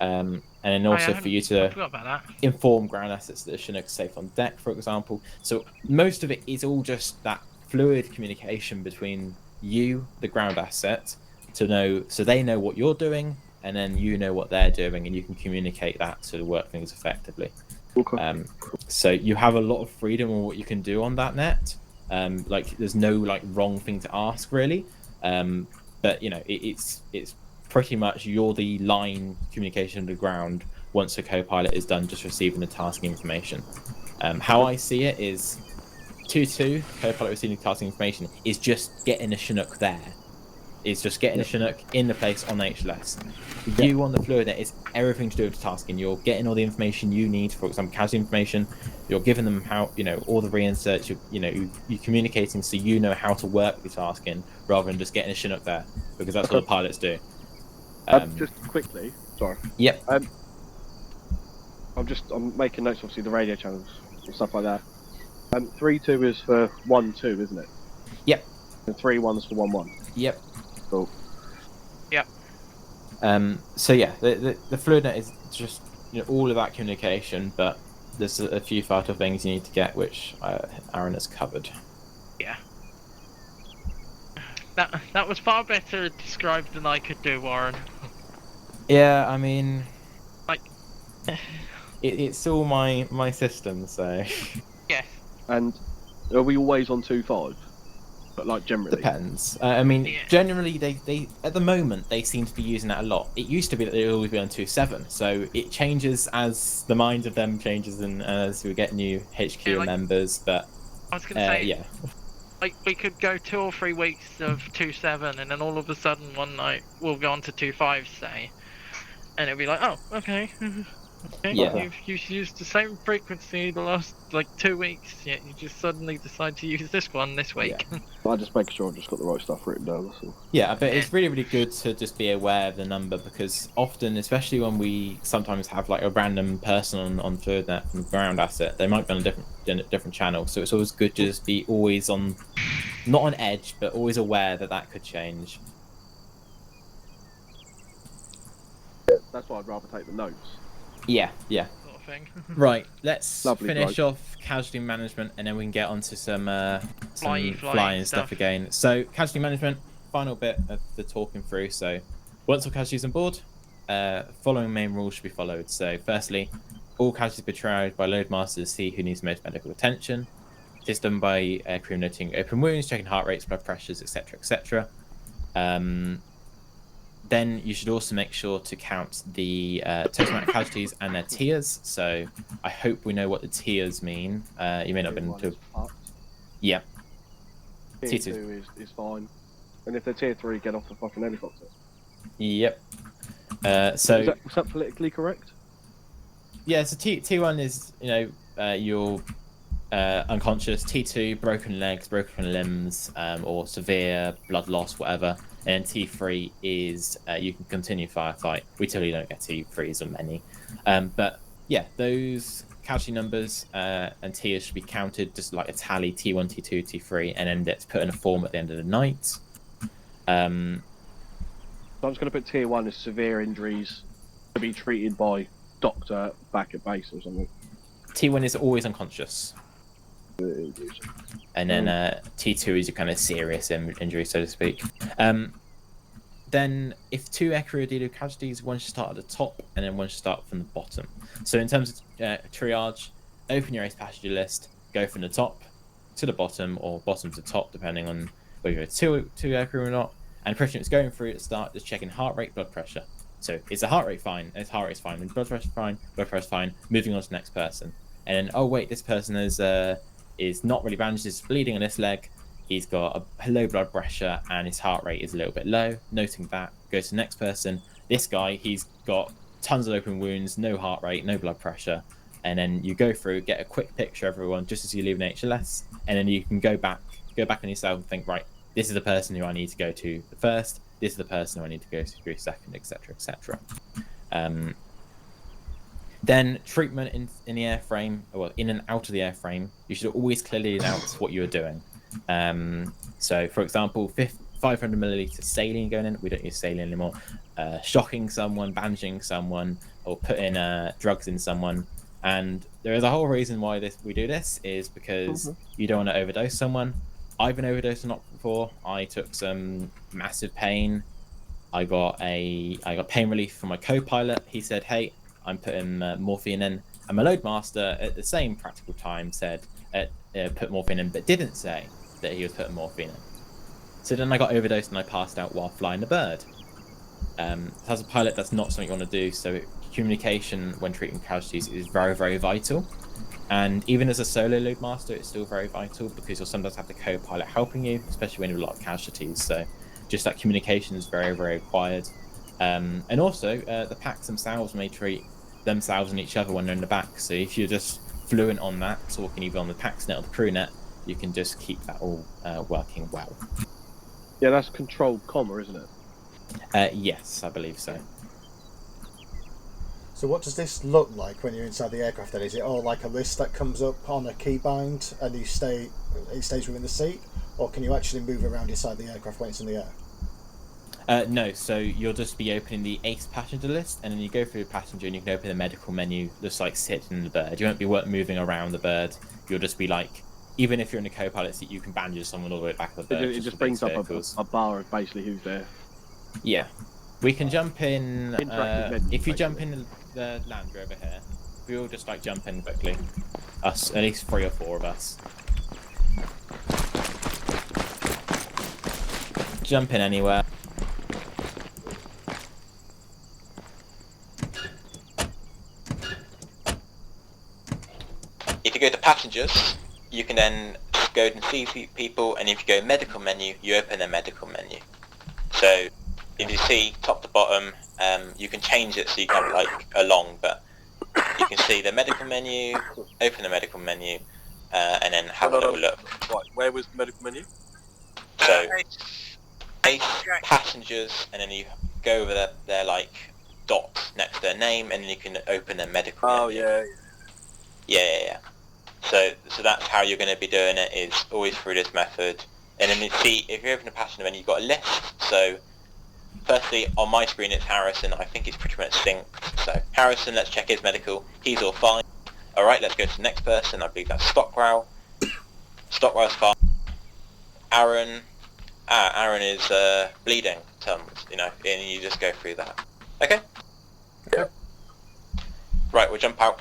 And then also for you to inform ground assets that the Chinook's safe on deck, for example. So most of it is all just that fluid communication between you, the ground asset, to know, so they know what you're doing, and then you know what they're doing, and you can communicate that to work things effectively.
Okay.
So you have a lot of freedom on what you can do on that net. Like there's no like wrong thing to ask really, but you know it's pretty much you're the line communication to the ground once a co-pilot is done just receiving the tasking information. How I see it is 2-2 co-pilot receiving tasking information is just getting a Chinook there. Is just getting a Chinook in the place on the HLS. You on the fluid net is everything to do with the tasking. You're getting all the information you need, for example, casualty information. You're giving them how, you know, all the reinserts. You're communicating so you know how to work the tasking rather than just getting a Chinook there, because that's what the pilots do.
Just quickly, sorry.
Yep.
I'm making notes, obviously the radio channels and stuff like that. 3-2 is for 1-2, isn't it?
Yep.
And 3-1 is for 1-1.
Yep.
Cool.
Yep.
So yeah, the fluid net is just, you know, all of that communication, but there's a few vital things you need to get, which Aaron has covered.
Yeah. That was far better described than I could do, Warren.
Yeah, I mean,
Like,
it's all my system, so.
yes.
And are we always on 2-5? But like generally.
Depends. I mean,
Yeah.
generally they at the moment they seem to be using that a lot. It used to be that they'd always be on 2-7, so it changes as the mind of them changes and as we get new HQ members. But
I was gonna say,
yeah.
Like we could go 2 or 3 weeks of 2-7, and then all of a sudden one night we'll go on to 2-5, say, and it'll be like, oh, okay. Okay,
Yeah.
you've used the same frequency the last like 2 weeks, yet you just suddenly decide to use this one this week.
Yeah.
I just make sure I've just got the right stuff written down. That's all.
Yeah, but it's really, really good to just be aware of the number, because often, especially when we sometimes have like a random person on FluidNet from the ground asset, they might be on a different channel. So it's always good to just be always on, not on edge, but always aware that could change.
That's why I'd rather take the notes.
Yeah.
Sort of thing.
Right, let's
Lovely
finish
bloke.
off casualty management, and then we can get onto some
Flying
flying stuff
stuff.
again. So casualty management, final bit of the talking through. So Once all casualties on board, following main rules should be followed. So, firstly, all casualties be triaged by loadmaster to see who needs most medical attention. This is done by crew noting open wounds, checking heart rates, blood pressures, etc., etc. Then you should also make sure to count the total amount of casualties and their tiers. So I hope we know what the tiers mean. You may not have been to. Yeah.
Tier 2 is fine. And if they're tier 3, get off the fucking helicopter.
Yep.
Was that politically correct?
Yeah, so tier 1 is, you're unconscious. T2, broken legs, broken limbs, or severe blood loss, whatever. And T3 is you can continue firefight. We totally don't get T3s or many. But yeah, those casualty numbers and tiers should be counted just like a tally: T1, T2, T3, and then it's put in a form at the end of the night.
So I'm just going to put tier 1 as severe injuries to be treated by doctor back at base or something.
T1 is always unconscious. And then T2 is your kind of serious injury, so to speak. Then, if 2 aircrew deal with casualties, one should start at the top, and then one should start from the bottom. So, in terms of triage, open your ace passenger list, go from the top to the bottom, or bottom to top, depending on whether you're two aircrew or not. And pretty much it's going through at the start, just checking heart rate, blood pressure. So, is the heart rate fine? If heart rate's fine, blood pressure fine, blood pressure's fine. Moving on to the next person, and then oh wait, this person is not really bandaged, is bleeding on this leg. He's got a low blood pressure and his heart rate is a little bit low. Noting that, go to the next person. This guy, he's got tons of open wounds, no heart rate, no blood pressure. And then you go through, get a quick picture of everyone just as you leave an HLS, and then you can go back on yourself and think, right, this is the person who I need to go to first. This is the person who I need to go to second, etc., etc. Then treatment in the airframe, well, in and out of the airframe, you should always clearly announce what you're doing. So, for example, 500 milliliter saline going in. We don't use saline anymore. Shocking someone, bandaging someone, or putting drugs in someone. And there is a whole reason why we do this is because you don't want to overdose someone. I've been overdosed a lot before. I took some massive pain. I got pain relief from my co-pilot. He said, "Hey, I'm putting morphine in," and my loadmaster at the same practical time said, "Put morphine in," but didn't say that he was putting morphine in. So then I got overdosed and I passed out while flying the bird. As a pilot, that's not something you want to do. So communication when treating casualties is very, very vital. And even as a solo loadmaster, it's still very vital because you'll sometimes have the co-pilot helping you, especially when you have a lot of casualties. So just that communication is very, very required. And also, the packs themselves may treat themselves and each other when they're in the back. So if you're just fluent on that, talking either on the PAX net or the crew net, you can just keep that all working well.
Yeah, that's controlled comma, isn't it?
Yes, I believe so.
So what does this look like when you're inside the aircraft then? Is it all like a list that comes up on a keybind and it stays within the seat? Or can you actually move around inside the aircraft when it's in the air?
No, so you'll just be opening the ACE passenger list, and then you go through the passenger and you can open the medical menu, just like sitting in the bird. You won't be moving around the bird. You'll just be like, even if you're in a co-pilot seat, you can bandage someone all the way back of the bird.
It just brings up a bar of basically who's there.
Yeah. We can jump in, if you jump in the lander over here, we all just like jump in quickly. Us, at least 3 or 4 of us. Jump in anywhere.
If you go to passengers, you can then go and see people, and if you go medical menu, you open the medical menu. So if you see top to bottom, you can change it so you can have it like along, but you can see the medical menu, open the medical menu, and then have a little look.
Right, where was the medical menu?
So, 8 passengers, and then you go over their like dots next to their name, and then you can open their medical menu.
Oh yeah.
Yeah. So that's how you're going to be doing it, is always through this method. And then you see, if you open a passenger menu, you've got a list. So firstly, on my screen it's Harrison. I think it's pretty much synced. So Harrison, let's check his medical. He's all fine. Alright, let's go to the next person. I believe that's Stockwell. Stockwell's fine. Aaron is bleeding. you know, and you just go through that. Okay?
Okay.
Right, we'll jump out.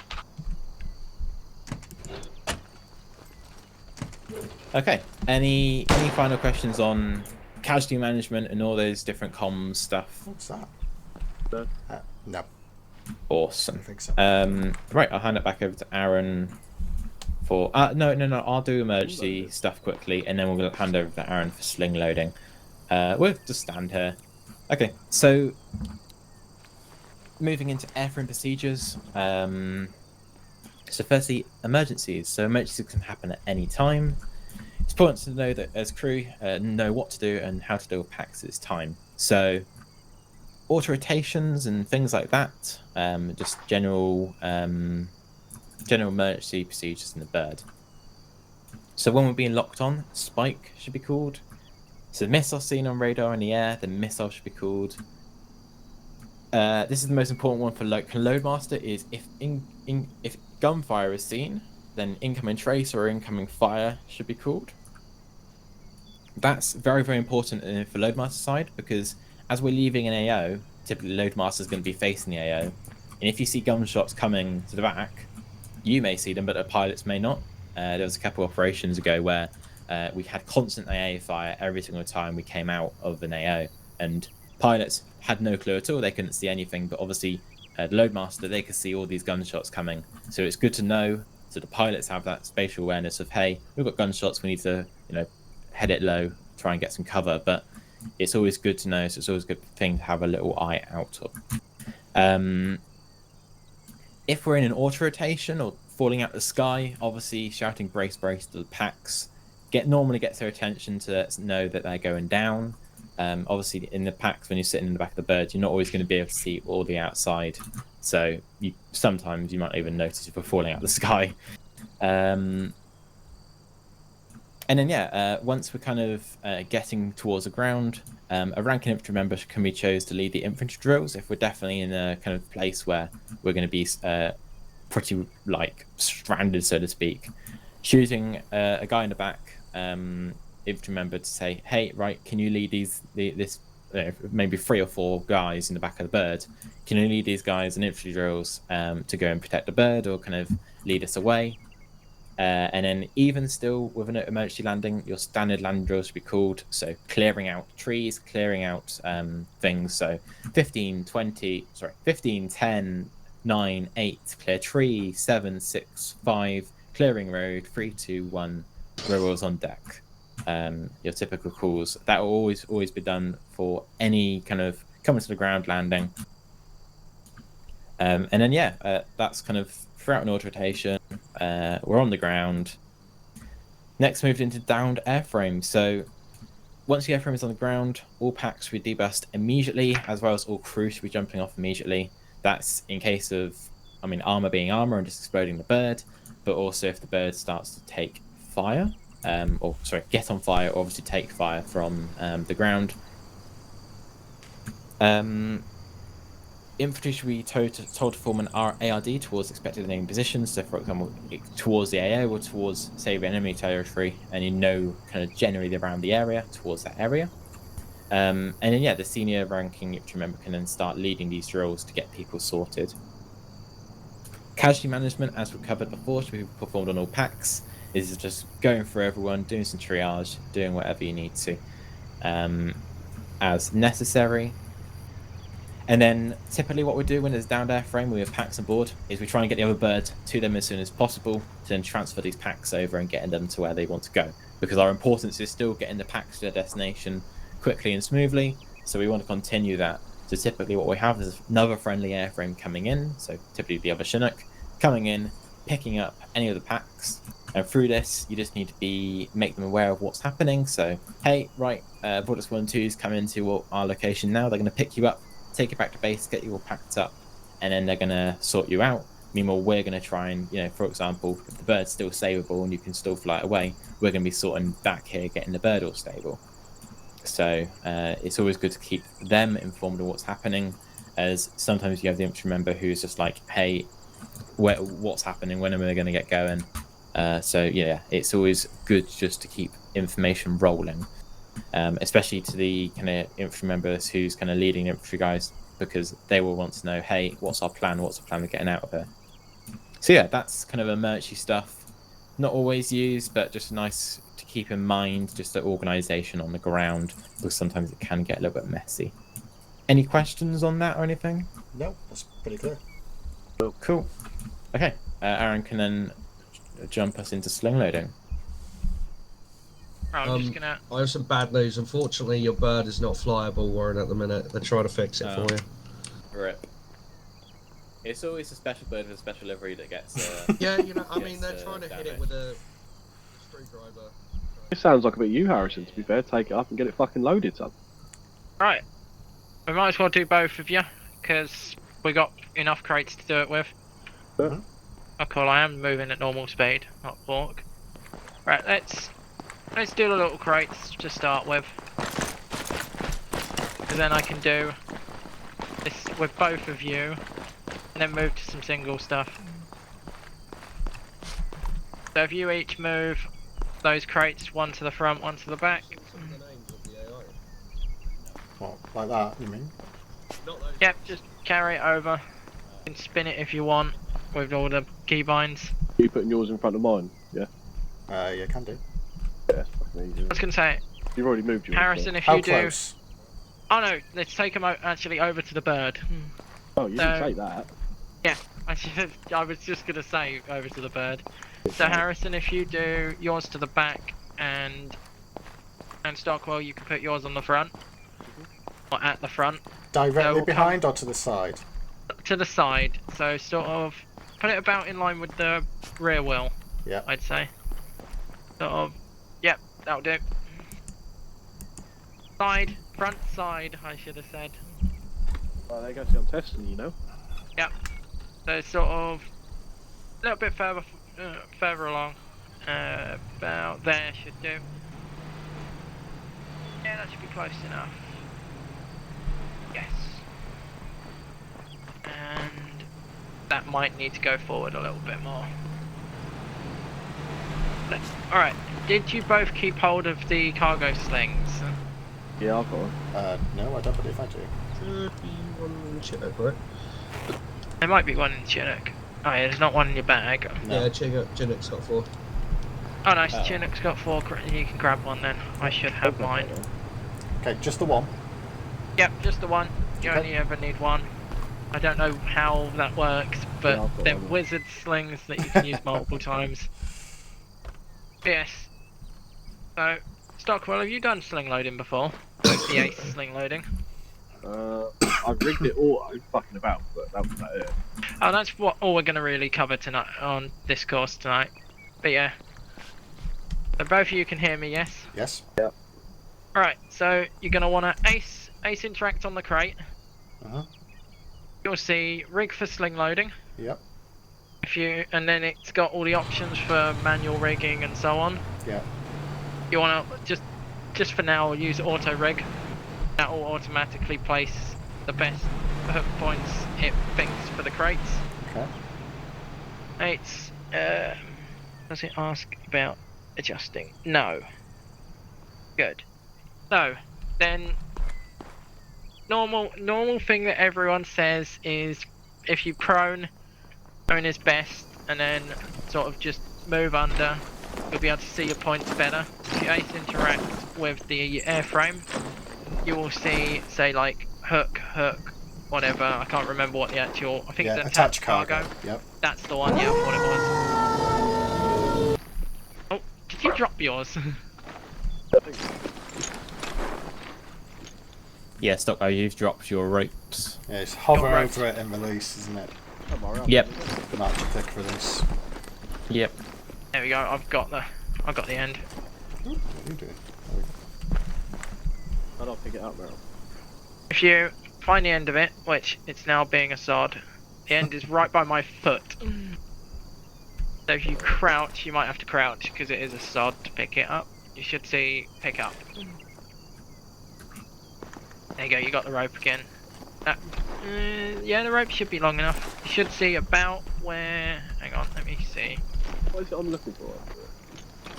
Okay. Any final questions on casualty management and all those different comms stuff?
What's that?
No.
No, I
Awesome.
don't think so.
Right, I'll hand it back over to Aaron for... no, I'll do emergency stuff quickly, and then we'll hand over to Aaron for sling loading. We'll just stand here. Okay, so moving into airframe procedures. So firstly, emergencies. So emergencies can happen at any time. It's important to know that as crew, know what to do and how to deal with packs at this time. So auto rotations and things like that, just general emergency procedures in the bird. So when we're being locked on, spike should be called. So the missile seen on radar in the air, the missile should be called. This is the most important one for Loadmaster, is if gunfire is seen, then incoming trace or incoming fire should be called. That's very, very important for Loadmaster side, because as we're leaving an AO, typically Loadmaster is going to be facing the AO, and if you see gunshots coming to the back, you may see them, but the pilots may not. There was a couple of operations ago where we had constant AA fire every single time we came out of an AO, and pilots had no clue at all. They couldn't see anything, but obviously the Loadmaster, they could see all these gunshots coming. So it's good to know, so the pilots have that spatial awareness of, hey, we've got gunshots, we need to, you know, head it low, try and get some cover. But it's always good to know, so it's always a good thing to have a little eye out of. If we're in an auto rotation or falling out the sky, obviously shouting brace, brace to the packs normally gets their attention to know that they're going down. Obviously in the packs, when you're sitting in the back of the bird, you're not always going to be able to see all the outside, so sometimes you might even notice if we're falling out of the sky. And then once we're kind of getting towards the ground, a ranking infantry member can be chose to lead the infantry drills if we're definitely in a kind of place where we're going to be pretty like stranded, so to speak. Choosing a guy in the back, infantry member, to say, hey, right, can you lead this maybe 3 or 4 guys in the back of the bird? Can you lead these guys in infantry drills to go and protect the bird, or kind of lead us away? And then even still with an emergency landing, your standard landing drill should be called. So clearing out trees, clearing out things. So 15, 10, 9, 8, clear tree, 7, 6, 5, clearing road, 3, 2, 1, rowers on deck. Your typical calls. That will always be done for any kind of coming to the ground landing. And then that's kind of throughout an auto rotation. We're on the ground. Next, moved into downed airframe. So once the airframe is on the ground, all packs should be debussed immediately, as well as all crew should be jumping off immediately. That's in case of, armor being armor and just exploding the bird, but also if the bird starts to take fire, get on fire, or obviously take fire from the ground. Infantry should be told to form an ARD towards expected enemy positions. So, for example, towards the AO or towards, say, the enemy territory, and you know kind of generally around the area, towards that area. And then, the senior ranking infantry member can then start leading these drills to get people sorted. Casualty management, as we covered before, should be performed on all packs. This is just going through everyone, doing some triage, doing whatever you need to as necessary. And then typically what we do when there's downed airframe, we have packs on board, is we try and get the other bird to them as soon as possible to then transfer these packs over and getting them to where they want to go. Because our importance is still getting the packs to their destination quickly and smoothly, so we want to continue that. So typically what we have is another friendly airframe coming in, so typically the other Chinook, coming in, picking up any of the packs, and through this you just need to make them aware of what's happening. So, hey, right, Vortex 1 and 2's come into our location now, they're going to pick you up, take you back to base, get you all packed up, and then they're going to sort you out. Meanwhile, we're going to try and, for example, if the bird's still savable and you can still fly it away, we're going to be sorting back here, getting the bird all stable. So it's always good to keep them informed of what's happening, as sometimes you have the infantry member who's just like, hey, what's happening, when am I going to get going? So it's always good just to keep information rolling. especially to the kind of infantry members who's kind of leading infantry guys, because they will want to know, hey, what's our plan? What's the plan of getting out of here? So yeah, that's kind of a merchy stuff. Not always used, but just nice to keep in mind, just the organisation on the ground, because sometimes it can get a little bit messy. Any questions on that or anything?
No, that's pretty clear.
Cool. Okay, Aaron can then jump us into sling loading.
Right, I'm just gonna.
I have some bad news. Unfortunately, your bird is not flyable, Warren, at the minute. They're trying to fix it for you.
Rip. It's always a special bird with a special livery that gets.
Yeah, you know, I mean, they're trying to hit it with a screwdriver.
It sounds like a bit you, Harrison, to be fair. Take it up and get it fucking loaded, son.
Right. We might as well do both of you, because we got enough crates to do it with.
Yeah.
Oh, cool. I am moving at normal speed, not walk. Right, let's do the little crates to start with, because then I can do this with both of you, and then move to some single stuff. So if you each move those crates, one to the front, one to the back.
What, like that, you mean?
Yep, just carry it over. You can spin it if you want, with all the keybinds.
You putting yours in front of mine, yeah?
Yeah, can do.
Yeah, that's fucking easy.
I was gonna say,
You've already moved yours.
Harrison, if
How
you do...
close?
Oh no, let's take them actually over to the bird.
Oh, you can take that.
Yeah, I was just gonna say over to the bird. So Harrison, if you do yours to the back and Stockwell, you can put yours on the front. Or at the front.
Directly
So,
behind or to the side?
To the side, so sort of put it about in line with the rear wheel.
Yeah.
I'd say. Sort of, yep, that'll do. Side, front, side, I should have said.
Oh, there you go, see, I'm testing you know.
Yep. So sort of a little bit further along. About there should do. Yeah, that should be close enough. Yes. And that might need to go forward a little bit more. Alright, did you both keep hold of the cargo slings?
Yeah, I've got one.
No, I don't believe I do.
Should be one Chinook, right?
There might be one in Chinook. Oh yeah, there's not one in your bag.
No.
Yeah, Chinook's got 4.
Oh nice, Chinook's got 4, you can grab one then. I should have mine.
Okay, just the one.
Yep, just the one. You
Okay.
only ever need one. I don't know how that works, but
Yeah, I've got
they're
one.
wizard slings that you can use multiple times. Yes. So, Stockwell, have you done sling loading before? The ace sling loading.
I've rigged it all. I'm fucking about, but that was about it.
Oh, that's what all we're going to really cover tonight on this course tonight. But yeah. So both of you can hear me, yes?
Yes.
Alright, so you're going to want to ace interact on the crate.
Uh-huh.
You'll see rig for sling loading.
Yep.
And then it's got all the options for manual rigging and so on.
Yeah.
You want to just for now use auto rig. That will automatically place the best hook points it thinks for the crates.
Okay.
It's does it ask about adjusting? No. Good. So then normal thing that everyone says is if you prone is best, and then sort of just move under, you'll be able to see your points better. If you ace interact with the airframe, you will see, say like hook, whatever, I can't remember what the actual, I think
Yeah,
it's
attach cargo. Yep.
That's the one, yeah, what it was. Oh, did you drop yours?
Yeah, Stockwell, you've dropped your ropes.
Yeah, it's hover
Got
over it and release, isn't it?
Yep.
Magic click release.
Yep.
There we go, I've got the end.
Ooh, what are you doing?
I don't pick it up now.
If you find the end of it, which it's now being a sod, the end is right by my foot. So if you crouch, you might have to crouch because it is a sod to pick it up. You should see pick up. There you go, you got the rope again. Yeah, the rope should be long enough. You should see about where... Hang on, let me see.
What is it I'm looking for?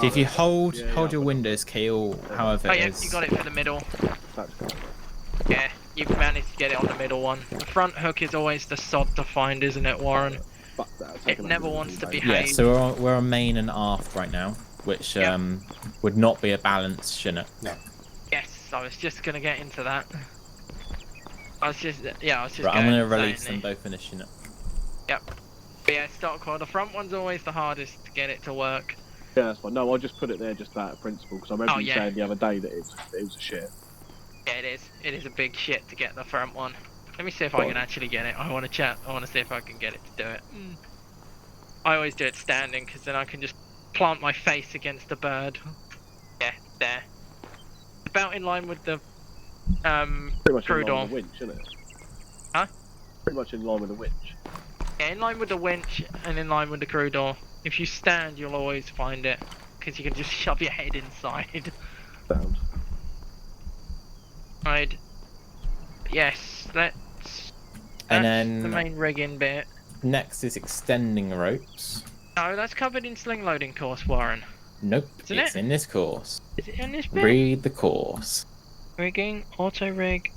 So if you hold
Yeah,
hold
yeah,
your
I've got it.
Windows key or however
Oh
it
yeah,
is.
you got it for the middle.
That's great.
Yeah, you've managed to get it on the middle one. The front hook is always the sod to find, isn't it, Warren?
Fuck that.
It never wants to behave.
Yeah, so we're on main and aft right now, which
Yep.
would not be a balanced Chinook.
No.
Yes, I was just gonna get into that. I was just
Right,
going
I'm gonna
to say
release
it,
them
Nick.
both in a Chinook.
But yeah, stock core. The front one's always the hardest to get it to work.
Yeah, that's fine. No, I just put it there just out of principle because I remember
Oh,
you
yeah.
saying the other day that it was a shit.
Yeah, it is. It is a big shit to get the front one. Let me see if I can actually get it. I want to chat. I want to see if I can get it to do it. I always do it standing because then I can just plant my face against the bird. Yeah, there. About in line with the
Pretty much
crew
in line
door.
with the winch, isn't it?
Huh?
Pretty much in line with the winch.
Yeah, in line with the winch and in line with the crew door. If you stand, you'll always find it because you can just shove your head inside.
Sound.
Right. Yes, that's
And then
the main rigging bit.
next is extending ropes.
No, that's covered in sling loading course, Warren.
Nope,
Isn't
it's
it?
in this course.
Is it in this bit?
Read the course.
Rigging, auto rig.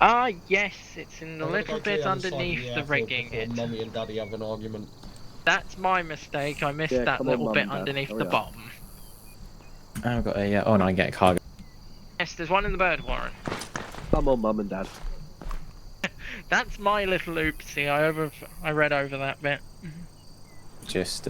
Ah, yes, it's in the
I'm gonna
little
go to
bit
the other side of
underneath
the
the
airfield
rigging.
before Mummy and Daddy have an argument.
That's my mistake. I missed
Yeah,
that
come on,
little
Mum
bit
and Dad.
underneath
Hurry
the
up.
bottom.
I've got a oh no, I get a cargo.
Yes, there's one in the bird, Warren.
Come on, Mum and Dad.
That's my little oopsie. I read over that bit.
Just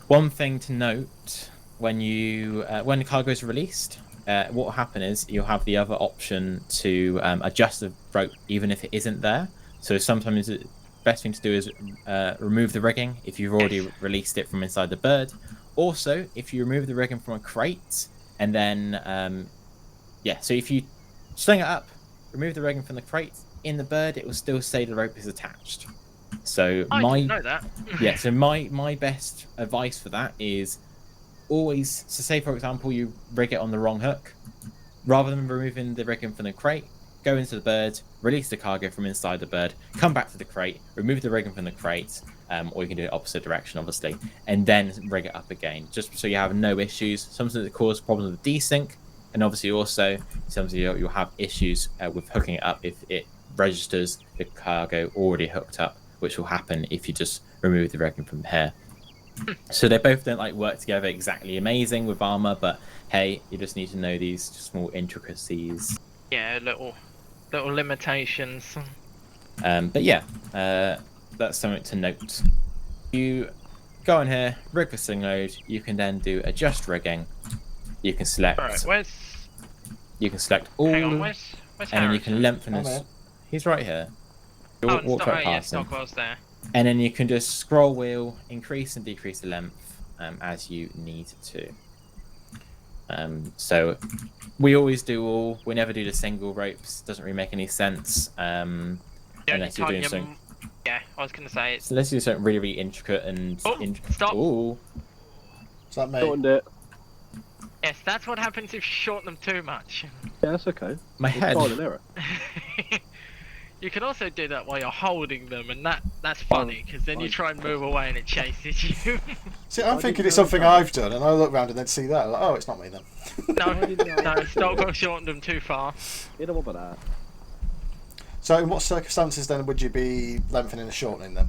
one thing to note when the cargo is released, what will happen is you'll have the other option to adjust the rope even if it isn't there. So sometimes the best thing to do is remove the rigging if you've already released it from inside the bird. Also, if you remove the rigging from a crate and then so if you sling it up, remove the rigging from the crate, in the bird it will still say the rope is attached. So
I didn't know that.
yeah, so my best advice for that is always, so say for example you rig it on the wrong hook, rather than removing the rigging from the crate, go into the bird, release the cargo from inside the bird, come back to the crate, remove the rigging from the crate, or you can do it opposite direction obviously, and then rig it up again, just so you have no issues. Sometimes it causes problems with desync, and obviously also sometimes you'll have issues with hooking it up if it registers the cargo already hooked up, which will happen if you just remove the rigging from here. So they both don't like work together exactly amazing with armor, but hey, you just need to know these small intricacies.
Yeah, little limitations.
But yeah, that's something to note. You go on here, rig the sling load. You can then do adjust rigging. You can select.
Alright,
You can select all,
hang on, where's
and then you
Harrison?
can lengthen
Oh,
this.
man.
He's right here.
Oh,
Walk right
yeah,
past him.
stock was there.
And then you can just scroll wheel, increase and decrease the length as you need to. So we always do all. We never do the single ropes. Doesn't really make any sense
The only
unless you're
time
doing
you-
something.
Yeah, I was gonna say it's.
Unless you do something really, really intricate and.
Stop.
Ooh.
Is that me?
Shortened it.
Yes, that's what happens if you shorten them too much.
Yeah, that's okay.
My
It's
head.
trial and error.
You can also do that while you're holding them, and that's funny because then you try and move away and it chases you.
See, I'm
I
thinking
didn't
it's
know
something
that.
I've done, and I look round and then see that. Like, oh, it's not me then.
no, Stockholm shortened them too far.
You don't want that.
So, in what circumstances then would you be lengthening and shortening them?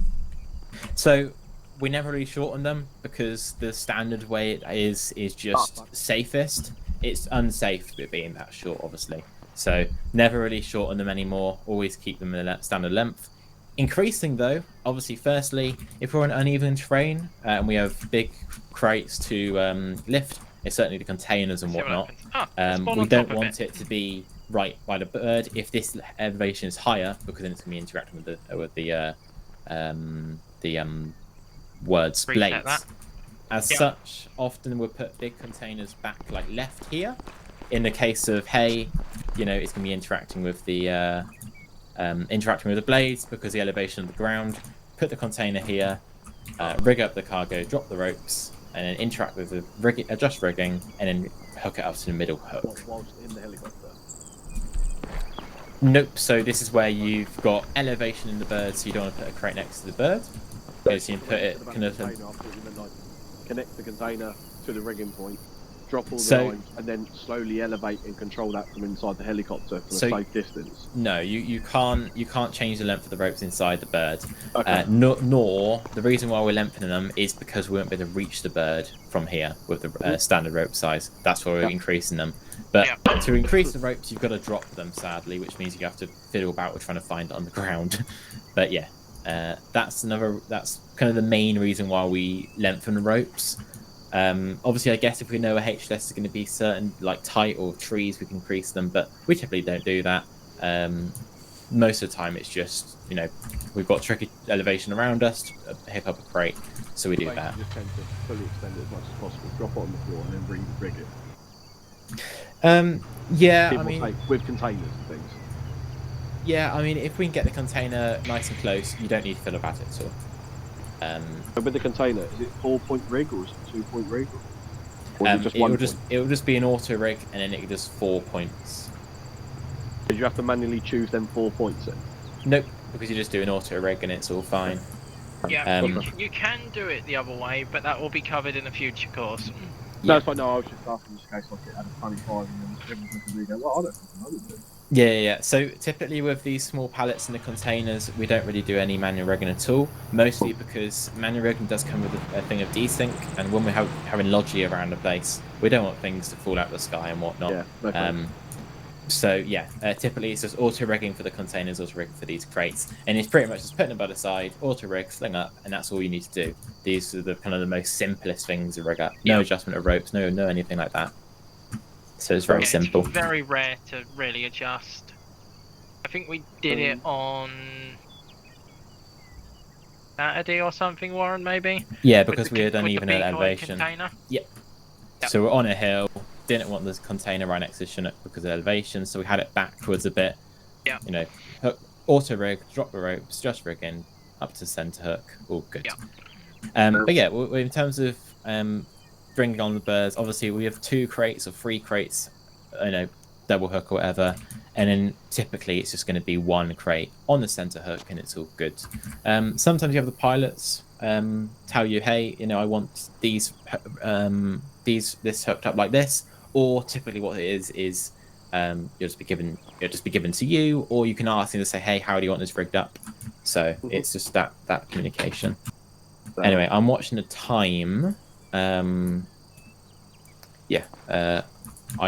So we never really shorten them because the standard way it is just safest. It's unsafe with being that short, obviously. So never really shorten them anymore. Always keep them in a standard length. Increasing though, obviously, firstly, if we're on uneven terrain and we have big crates to lift, it's certainly the containers and
See what
whatnot.
happens. Spawn
We
on
don't
top of
want it to be right by the bird. If this elevation is higher, because then it's going to be interacting with the words
Reset
blades.
that.
As
Yeah.
such, often we'll put big containers back like left here. In the case of hay, you know, it's going to be interacting with the blades because the elevation of the ground. Put the container here, rig up the cargo, drop the ropes, and then interact with the adjust rigging, and then hook it up to the middle hook.
Whilst in the helicopter.
Nope. So this is where you've got elevation in the bird, so you don't want to put a crate next to the bird. Because you can put it kind of.
connect the container to the rigging point, drop all the
So-
lines, and then slowly elevate and control that from inside the helicopter from
So-
a safe distance.
No, you can't change the length of the ropes inside the bird.
Okay.
Nor the reason why we're lengthening them is because we won't be able to reach the bird from here with the standard rope size. That's why we're increasing them. But to increase the ropes, you've got to drop them, sadly, which means you have to fiddle about with trying to find it on the ground. But yeah, that's kind of the main reason why we lengthen the ropes. Obviously, I guess if we know a HLS is going to be certain, like tight or trees, we can increase them, but we typically don't do that. Most of the time, it's just, we've got tricky elevation around us, pick up a crate, so we do
Basically
that.
just tend to fully extend it as much as possible, drop it on the floor, and then rig it.
Yeah,
Give
I
or
mean,
take, with containers and things.
yeah, I mean, if we can get the container nice and close, you don't need to fiddle about it at all.
But with the container, is it 4-point rig or is it 2-point rig? Or is it just 1 point?
It will just be an auto rig, and then it does 4 points.
Did you have to manually choose them 4 points then?
Nope, because you just do an auto rig and it's all fine.
Yeah, you can do it the other way, but that will be covered in a future course.
No, it's fine. No, I was just asking just in case like it had a funny five and then everyone's looking at me and go, well, I don't fucking know what to do.
Yeah. So typically with these small pallets in the containers, we don't really do any manual rigging at all. Mostly because manual rigging does come with a thing of desync, and when we're having logi around the place, we don't want things to fall out of the sky and whatnot.
Yeah, no problem.
So yeah, typically it's just auto rigging for the containers, auto rigging for these crates, and it's pretty much just putting them by the side, auto rig, sling up, and that's all you need to do. These are the kind of the most simplest things to rig up. No adjustment of ropes, no anything like that. So it's very simple.
It's very rare to really adjust. I think we did it on Saturday or something, Warren, maybe?
Yeah, because
With
we
the-
had done
with the
even an
beak eye
elevation.
container?
Yep.
Yep.
So we're on a hill, didn't want this container right next to Chinook because of elevation, so we had it backwards a bit.
Yeah.
Hook, auto rig, drop the ropes, just rig in, up to center hook, all good.
Yeah.
But yeah, in terms of bringing on the birds, obviously we have 2 crates or 3 crates, double hook or whatever, and then typically it's just going to be 1 crate on the center hook and it's all good. Sometimes you have the pilots tell you, hey, I want this hooked up like this, or typically what it is it'll just be given to you, or you can ask them to say, hey, how do you want this rigged up? So it's just that communication. Anyway, I'm watching the time. I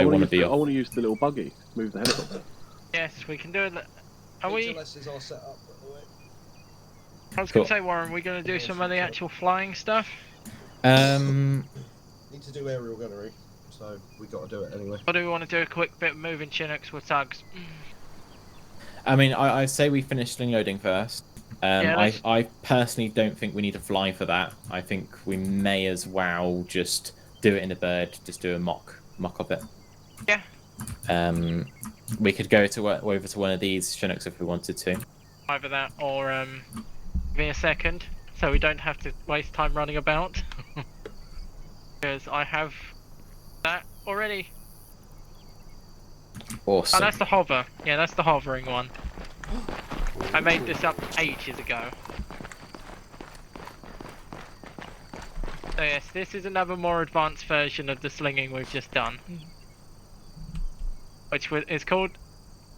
want to be.
I want to use the little buggy to move the helicopter.
Yes, we can do it. Are we?
HLSs are set up, by the way.
I was going to say, Warren, we're going to do some of the actual flying stuff?
Need to do aerial gunnery, so we got to do it anyway.
Or do we want to do a quick bit of moving Chinooks with tugs?
I mean, I say we finish sling loading first. I personally don't think we need to fly for that. I think we may as well just do it in the bird, just do a mock of it.
Yeah.
We could go over to one of these Chinooks if we wanted to.
Either that or give me a second, so we don't have to waste time running about. Because I have that already.
Awesome.
Oh, that's the hover. Yeah, that's the hovering one. I made this up ages ago. So yes, this is another more advanced version of the slinging we've just done. Which is called...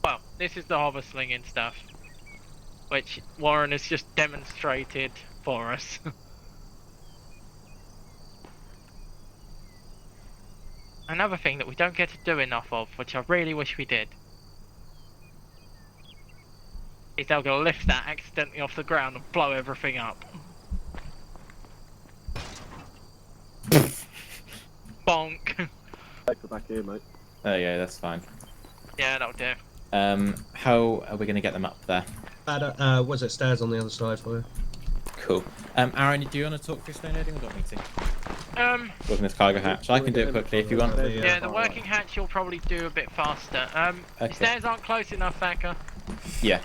Well, this is the hover slinging stuff. Which Warren has just demonstrated for us. Another thing that we don't get to do enough of, which I really wish we did, is they're going to lift that accidentally off the ground and blow everything up. Bonk.
Take it back here, mate.
Oh yeah, that's fine.
Yeah, that'll do.
How are we going to get them up there?
Was it stairs on the other side for you?
Cool. Aaron, do you want to talk through stone loading or do you want me to? Working this cargo hatch. I can do it quickly if you want.
Yeah, the working hatch you'll probably do a bit faster.
Okay.
Stairs aren't close enough, Thacker.
Yeah.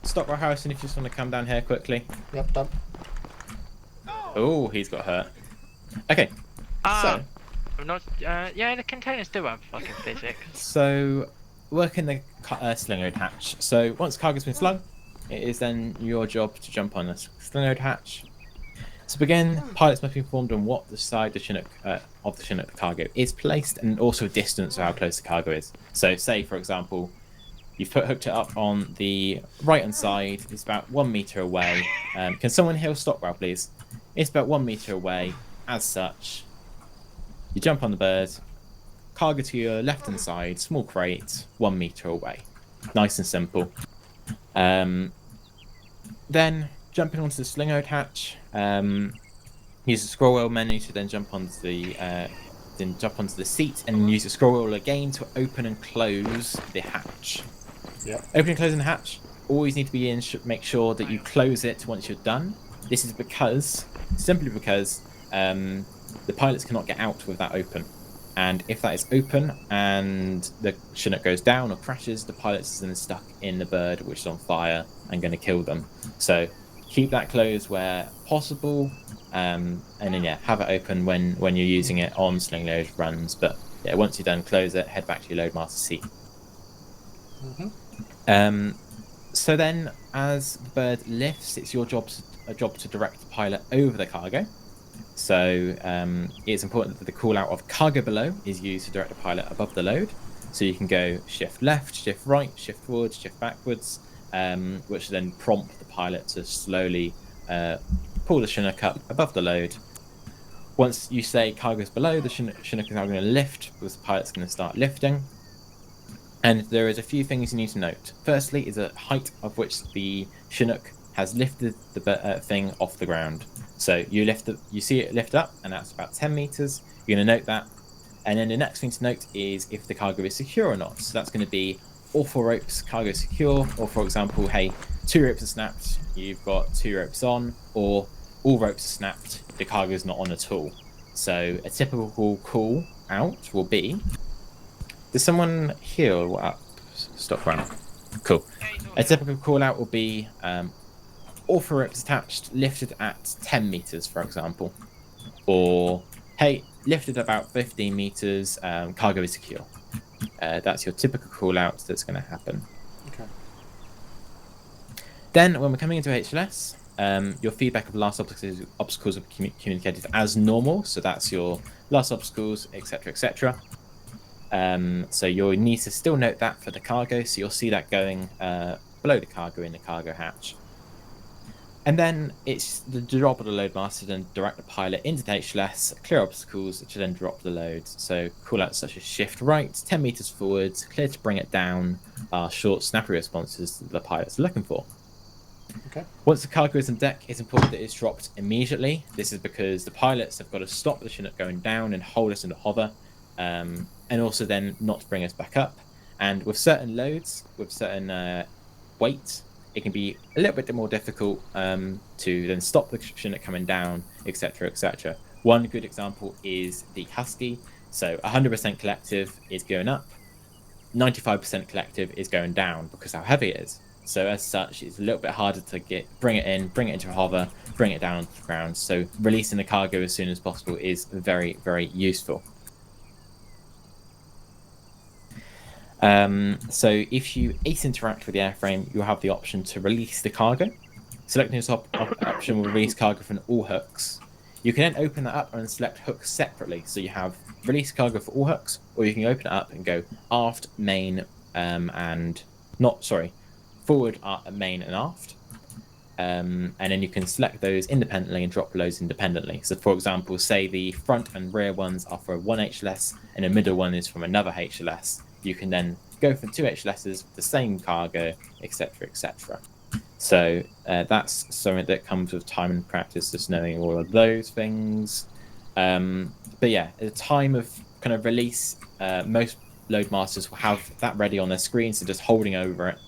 Stockwell Harrison, if you just want to come down here quickly.
Yep, done.
Oh, he's got hurt. Okay.
We're not. Yeah, the containers do have fucking physics.
So, working the sling load hatch. So, once cargo's been slung, it is then your job to jump on the sling load hatch. To begin, pilots must be informed on what the side the Chinook, of the Chinook cargo is placed, and also distance of how close the cargo is. So, say for example, you've hooked it up on the right-hand side. It's about 1 meter away. Can someone hear Stockwell, please? It's about 1 meter away. As such, you jump on the bird. Cargo to your left-hand side, small crate, 1 meter away. Nice and simple. Then jumping onto the sling-load hatch. Use the scroll wheel menu to then jump onto the seat, and use the scroll wheel again to open and close the hatch.
Yep.
Opening and closing the hatch. Always need to be in. Make sure that you close it once you're done. This is simply because the pilots cannot get out with that open. And if that is open and the Chinook goes down or crashes, the pilot's then stuck in the bird, which is on fire and going to kill them. So keep that closed where possible, and then have it open when you're using it on sling load runs. But yeah, once you're done, close it, head back to your loadmaster seat.
Mm-hmm.
So then, as the bird lifts, it's your job to direct the pilot over the cargo. So it's important that the call out of cargo below is used to direct the pilot above the load. So you can go shift left, shift right, shift forwards, shift backwards, which then prompt the pilot to slowly pull the Chinook up above the load. Once you say cargo's below, the Chinook is now going to lift, because the pilot's going to start lifting. And there is a few things you need to note. Firstly is the height of which the Chinook has lifted the thing off the ground. So you see it lift up, and that's about 10 meters. You're going to note that. And then the next thing to note is if the cargo is secure or not. So that's going to be all 4 ropes, cargo secure, or for example, hey, 2 ropes are snapped, you've got 2 ropes on, or all ropes are snapped, the cargo is not on at all. So a typical call out will be, does someone hear what up? Stop running. Cool. A typical call out will be all 4 ropes attached, lifted at 10 meters, for example. Or, hey, lifted about 15 meters, cargo is secure. That's your typical call out that's going to happen.
Okay.
Then, when we're coming into HLS, your feedback of last obstacles will be communicated as normal. So that's your last obstacles, etc., etc. So you'll need to still note that for the cargo. So you'll see that going below the cargo in the cargo hatch. And then it's the drop of the loadmaster to then direct the pilot into the HLS, clear obstacles, to then drop the load. So call-outs such as shift right, 10 meters forwards, clear to bring it down, are short, snappy responses that the pilot's looking for.
Okay.
Once the cargo is on deck, it's important that it's dropped immediately. This is because the pilots have got to stop the Chinook going down and hold us in the hover, and also then not to bring us back up. And with certain loads, with certain weight, it can be a little bit more difficult to then stop the Chinook coming down, etc., etc. One good example is the Husky. So 100% collective is going up, 95% collective is going down because how heavy it is. So as such, it's a little bit harder to bring it into a hover, bring it down onto the ground. So releasing the cargo as soon as possible is very, very useful. So if you ace interact with the airframe, you'll have the option to release the cargo. Selecting this option will release cargo from all hooks. You can then open that up and select hooks separately. So you have release cargo for all hooks, or you can open it up and go aft, main, forward, main, and aft. And then you can select those independently and drop loads independently. So for example, say the front and rear ones are for one HLS and the middle one is from another HLS. You can then go for 2 HLSs with the same cargo, etc., etc. So that's something that comes with time and practice, just knowing all of those things. But yeah, at the time of kind of release, most loadmasters will have that ready on their screen, so just hovering over it.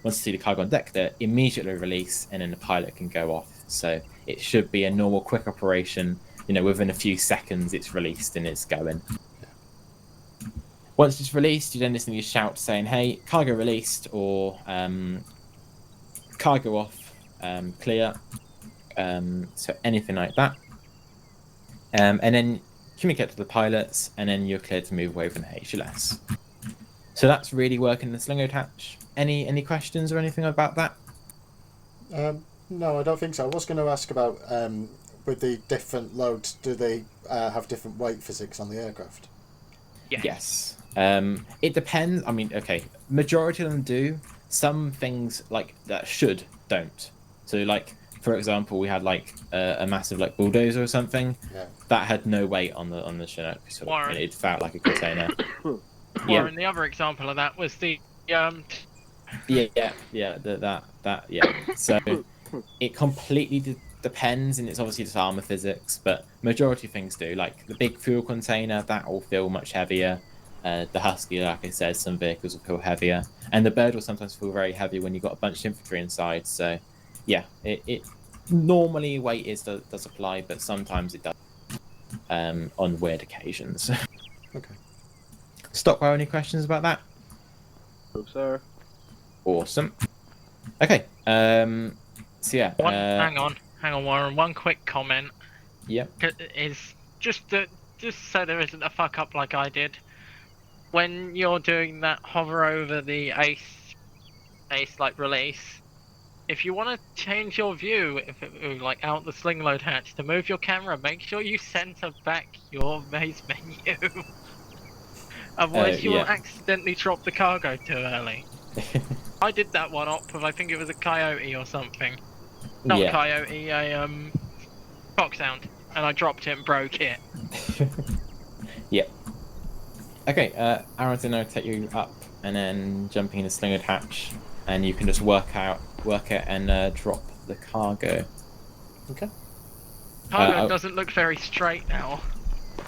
Once you see the cargo on deck, they immediately release, and then the pilot can go off. So it should be a normal, quick operation. Within a few seconds, it's released and it's going. Once it's released, you then just need to shout saying, hey, cargo released, or cargo off, clear, so anything like that. And then communicate to the pilots, and then you're cleared to move away from the HLS. So that's really working the sling-load hatch. Any questions or anything about that?
No, I don't think so. I was going to ask about with the different loads, do they have different weight physics on the aircraft?
Yes. It depends. I mean, okay, majority of them do. Some things like that don't. So, like for example, we had like a massive like bulldozer or something that had no weight on the Chinook, so it felt like a container.
Warren, the other example of that was the
Yeah. So it completely depends, and it's obviously just armor physics, but majority of things do. Like the big fuel container, that will feel much heavier. The Husky, like I said, some vehicles will feel heavier, and the Bird will sometimes feel very heavy when you've got a bunch of infantry inside. So, yeah, it normally weight does apply, but sometimes it does on weird occasions.
Okay.
Stockwell, any questions about that?
Hope so.
Awesome.
Okay. So yeah.
Hang on, Warren. One quick comment.
Yep.
Is just so there isn't a fuck up like I did. When you're doing that hover over the ace like release, if you want to change your view, if it like out the sling load hatch to move your camera, make sure you center back your maze menu. Otherwise, you will accidentally drop the cargo too early. I did that one up with, I think it was a coyote or something. Not a coyote, a foxhound, and I dropped it and broke it.
Yep. Okay, Aaron's gonna take you up and then jumping in the slinged hatch, and you can just work it and drop the cargo.
Okay.
Cargo doesn't look very straight now.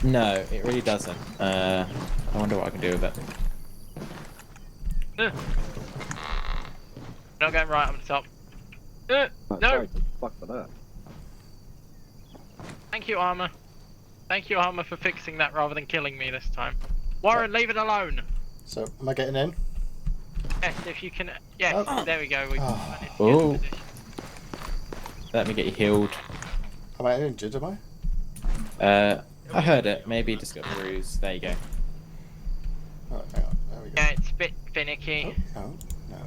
No, it really doesn't. I wonder what I can do with it.
Not going right on the top. No!
Fuck for that.
Thank you, Armour. Thank you, Armour, for fixing that rather than killing me this time. Warren, leave it alone!
So, am I getting in?
Yes, if you can... Yes, there we go. We managed to get
Oh.
the position.
Let me get you healed.
Am I injured, am I?
I heard it. Maybe just got bruised. There you go.
Oh, hang on. There we go.
Yeah, it's a bit finicky.
Oh, no.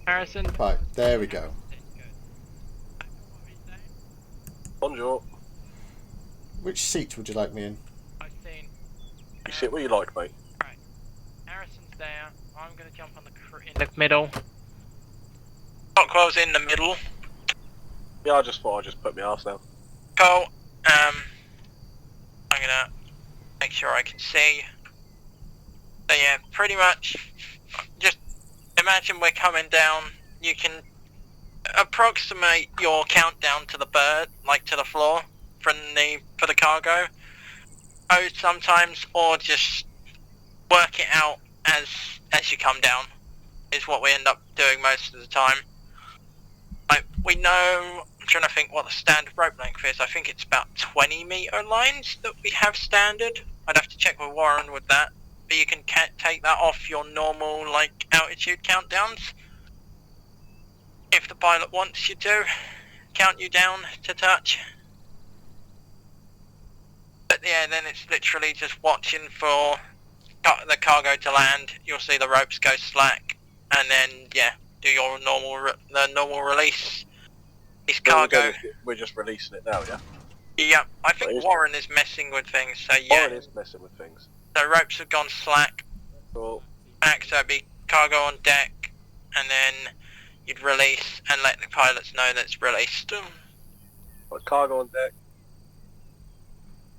Harrison?
Right, there we go.
Bonjour.
Which seat would you like me in?
I've seen.
You sit where you like, mate.
Right. Harrison's there. I'm going to jump on in the middle. Stockwell's in the middle.
Yeah, I just thought I'd just put my arse down.
Cool. I'm gonna make sure I can see. So yeah, pretty much just imagine we're coming down. You can approximate your countdown to the bird, like to the floor for the cargo. Oh, sometimes, or just work it out as you come down is what we end up doing most of the time. Like, we know, I'm trying to think what the standard rope length is. I think it's about 20 meter lines that we have standard. I'd have to check with Warren with that. But you can take that off your normal, like, altitude countdowns. If the pilot wants you to, count you down to touch. But yeah, then it's literally just watching for the cargo to land. You'll see the ropes go slack. And then, yeah, do your normal release. This cargo.
We're just releasing it now, yeah?
Yeah, I think Warren is messing with things, so yeah.
Warren is messing with things.
So ropes have gone slack.
Cool.
Back, so it'd be cargo on deck, and then you'd release and let the pilots know that it's released.
Got cargo on deck.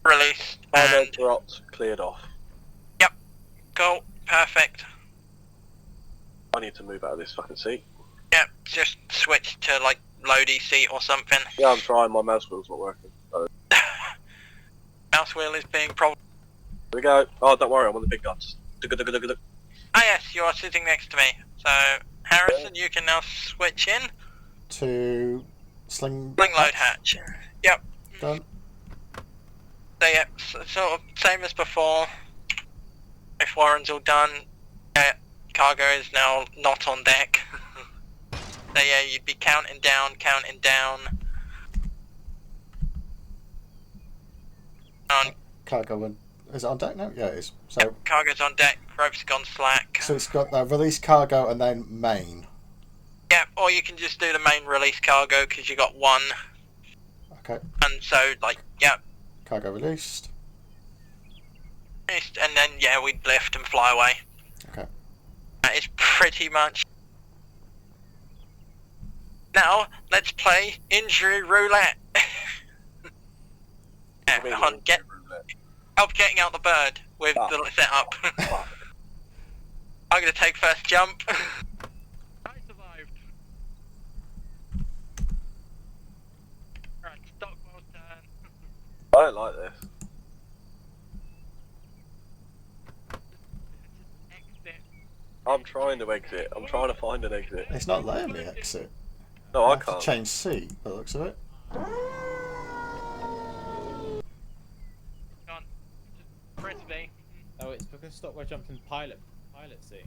Released.
Cargo
And
dropped, cleared off.
yep. Cool. Perfect.
I need to move out of this fucking seat.
Yep. Just switch to like loady seat or something.
Yeah, I'm trying, my mouse wheel's not working. So.
Mouse wheel is being problem.
Here we go. Oh, don't worry, I'm on the big guns.
Ah yes, you are sitting next to me. So Harrison, you can now switch in.
To sling
Load hatch. Yep.
Done.
So yeah, sort of same as before. If Warren's all done, cargo is now not on deck. So yeah, you'd be counting down.
Cargo and is it on deck now? Yeah, it is. So
Cargo's on deck, ropes gone slack.
so it's got release cargo and then main.
Yeah, or you can just do the main release cargo because you got one.
Okay.
And so, like, yeah.
Cargo released.
And then, yeah, we'd lift and fly away.
Okay.
That is pretty much. Now, let's play injury roulette. Yeah, help getting out the bird with the setup. I'm going to take first jump. I survived. Right, Stockwell's turn.
I don't like this.
Exit.
I'm trying to exit. I'm trying to find an exit.
It's not letting me exit.
No, I
have to
can't.
change seat by the looks of it.
Go on. Just press V.
Oh, it's because Stockwell jumped in pilot seat.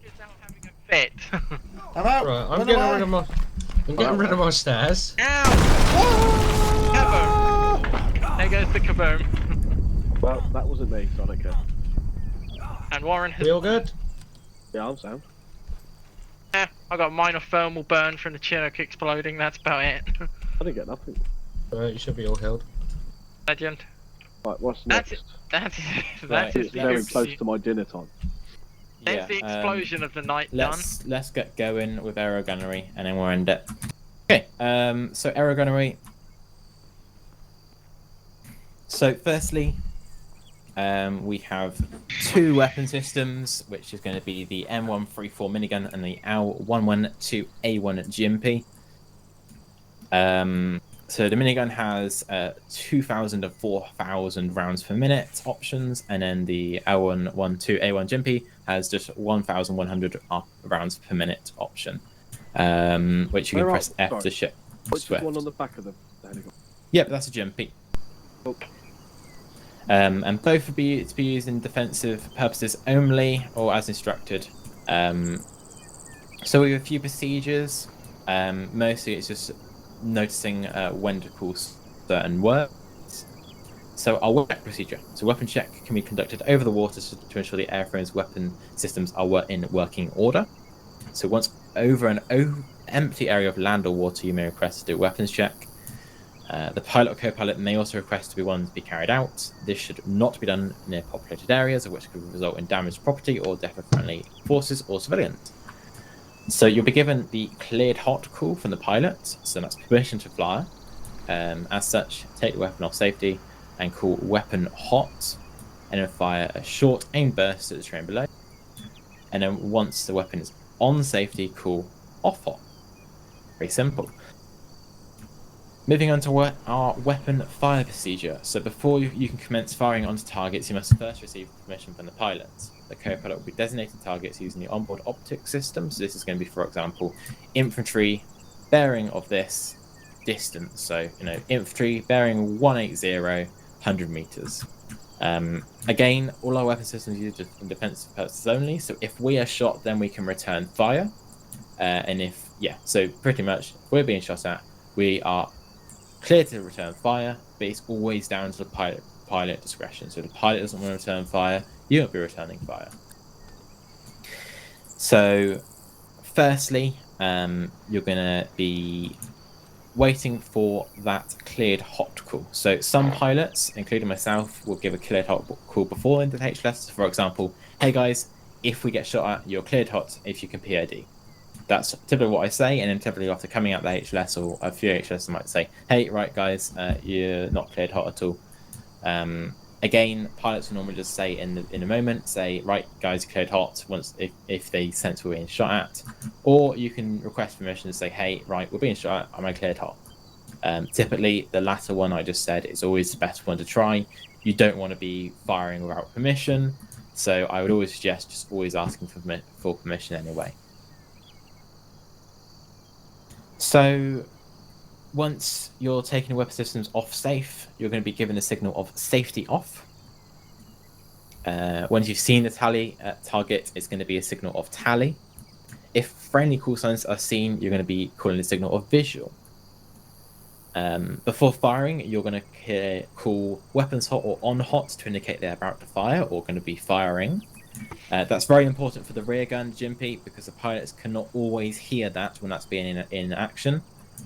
Just out having a fit.
I'm out.
Right, I'm
Run
getting
away.
rid of my. I'm getting rid of my stairs.
Ow! Kaboom! There goes the kaboom.
Well, that wasn't me, so I don't care.
And Warren has.
We all good?
Yeah, I'm sound.
I got a minor thermal burn from the Chinook exploding. That's about it.
I didn't get nothing.
Right, you should be all healed.
Legend.
Right, what's
That's
next?
That's
Right,
It's
the
very close to my dinner time.
There's the explosion of the night
Let's get going with aero gunnery, and then we'll end it. Okay. So aero gunnery. So firstly, we have two weapon systems, which is going to be the M134 minigun and the L112A1 GMP. So the minigun has 2,000 to 4,000 rounds per minute options, and then the L112A1 GMP has just 1,100 rounds per minute option, which you can press F to shift.
Which is one on the back of the helicopter?
Yep, that's a GMP.
Oh.
And both would be to be used in defensive purposes only, or as instructed. So we have a few procedures. Mostly it's just noticing when to call certain words. So our weapon procedure. So weapon check can be conducted over the water to ensure the airframe's weapon systems are in working order. So once over an empty area of land or water, you may request to do a weapons check. The pilot or co-pilot may also request to be carried out. This should not be done near populated areas, which could result in damage to property or death of friendly forces or civilians. So you'll be given the cleared hot call from the pilot, so that's permission to fly. As such, take the weapon off safety and call weapon hot, and then fire a short aim burst at the terrain below. And then once the weapon is on safety, call off hot. Very simple. Moving on to our weapon fire procedure. So before you can commence firing onto targets, you must first receive permission from the pilot. The co-pilot will be designating targets using the onboard optics system. So this is going to be, for example, infantry bearing of this distance. So, infantry bearing 180, 100 meters. Again, all our weapon systems are used in defensive purposes only. So if we are shot, then we can return fire. So pretty much, if we're being shot at, we are clear to return fire, but it's always down to the pilot discretion. So if the pilot doesn't want to return fire, you won't be returning fire. So firstly, you're going to be waiting for that cleared hot call. So some pilots, including myself, will give a cleared hot call before into the HLS. For example, hey guys, if we get shot at, you're cleared hot if you can PID. That's typically what I say, and then typically after coming out the HLS, or a few HLS might say, hey, right guys, you're not cleared hot at all. Again, pilots will normally just say in a moment, say, right guys, you're cleared hot, once if they sense we're being shot at. Or you can request permission to say, hey, right, we're being shot at, am I cleared hot? Typically, the latter one I just said is always the best one to try. You don't want to be firing without permission, so I would always suggest just always asking for permission anyway. So once you're taking the weapon systems off safe, you're going to be given a signal of safety off. Once you've seen the target, it's going to be a signal of tally. If friendly call signs are seen, you're going to be calling a signal of visual. Before firing, you're going to call weapons hot or on hot to indicate they're about to fire or going to be firing. That's very important for the rear gun, Jimpy, because the pilots cannot always hear that when that's being in action.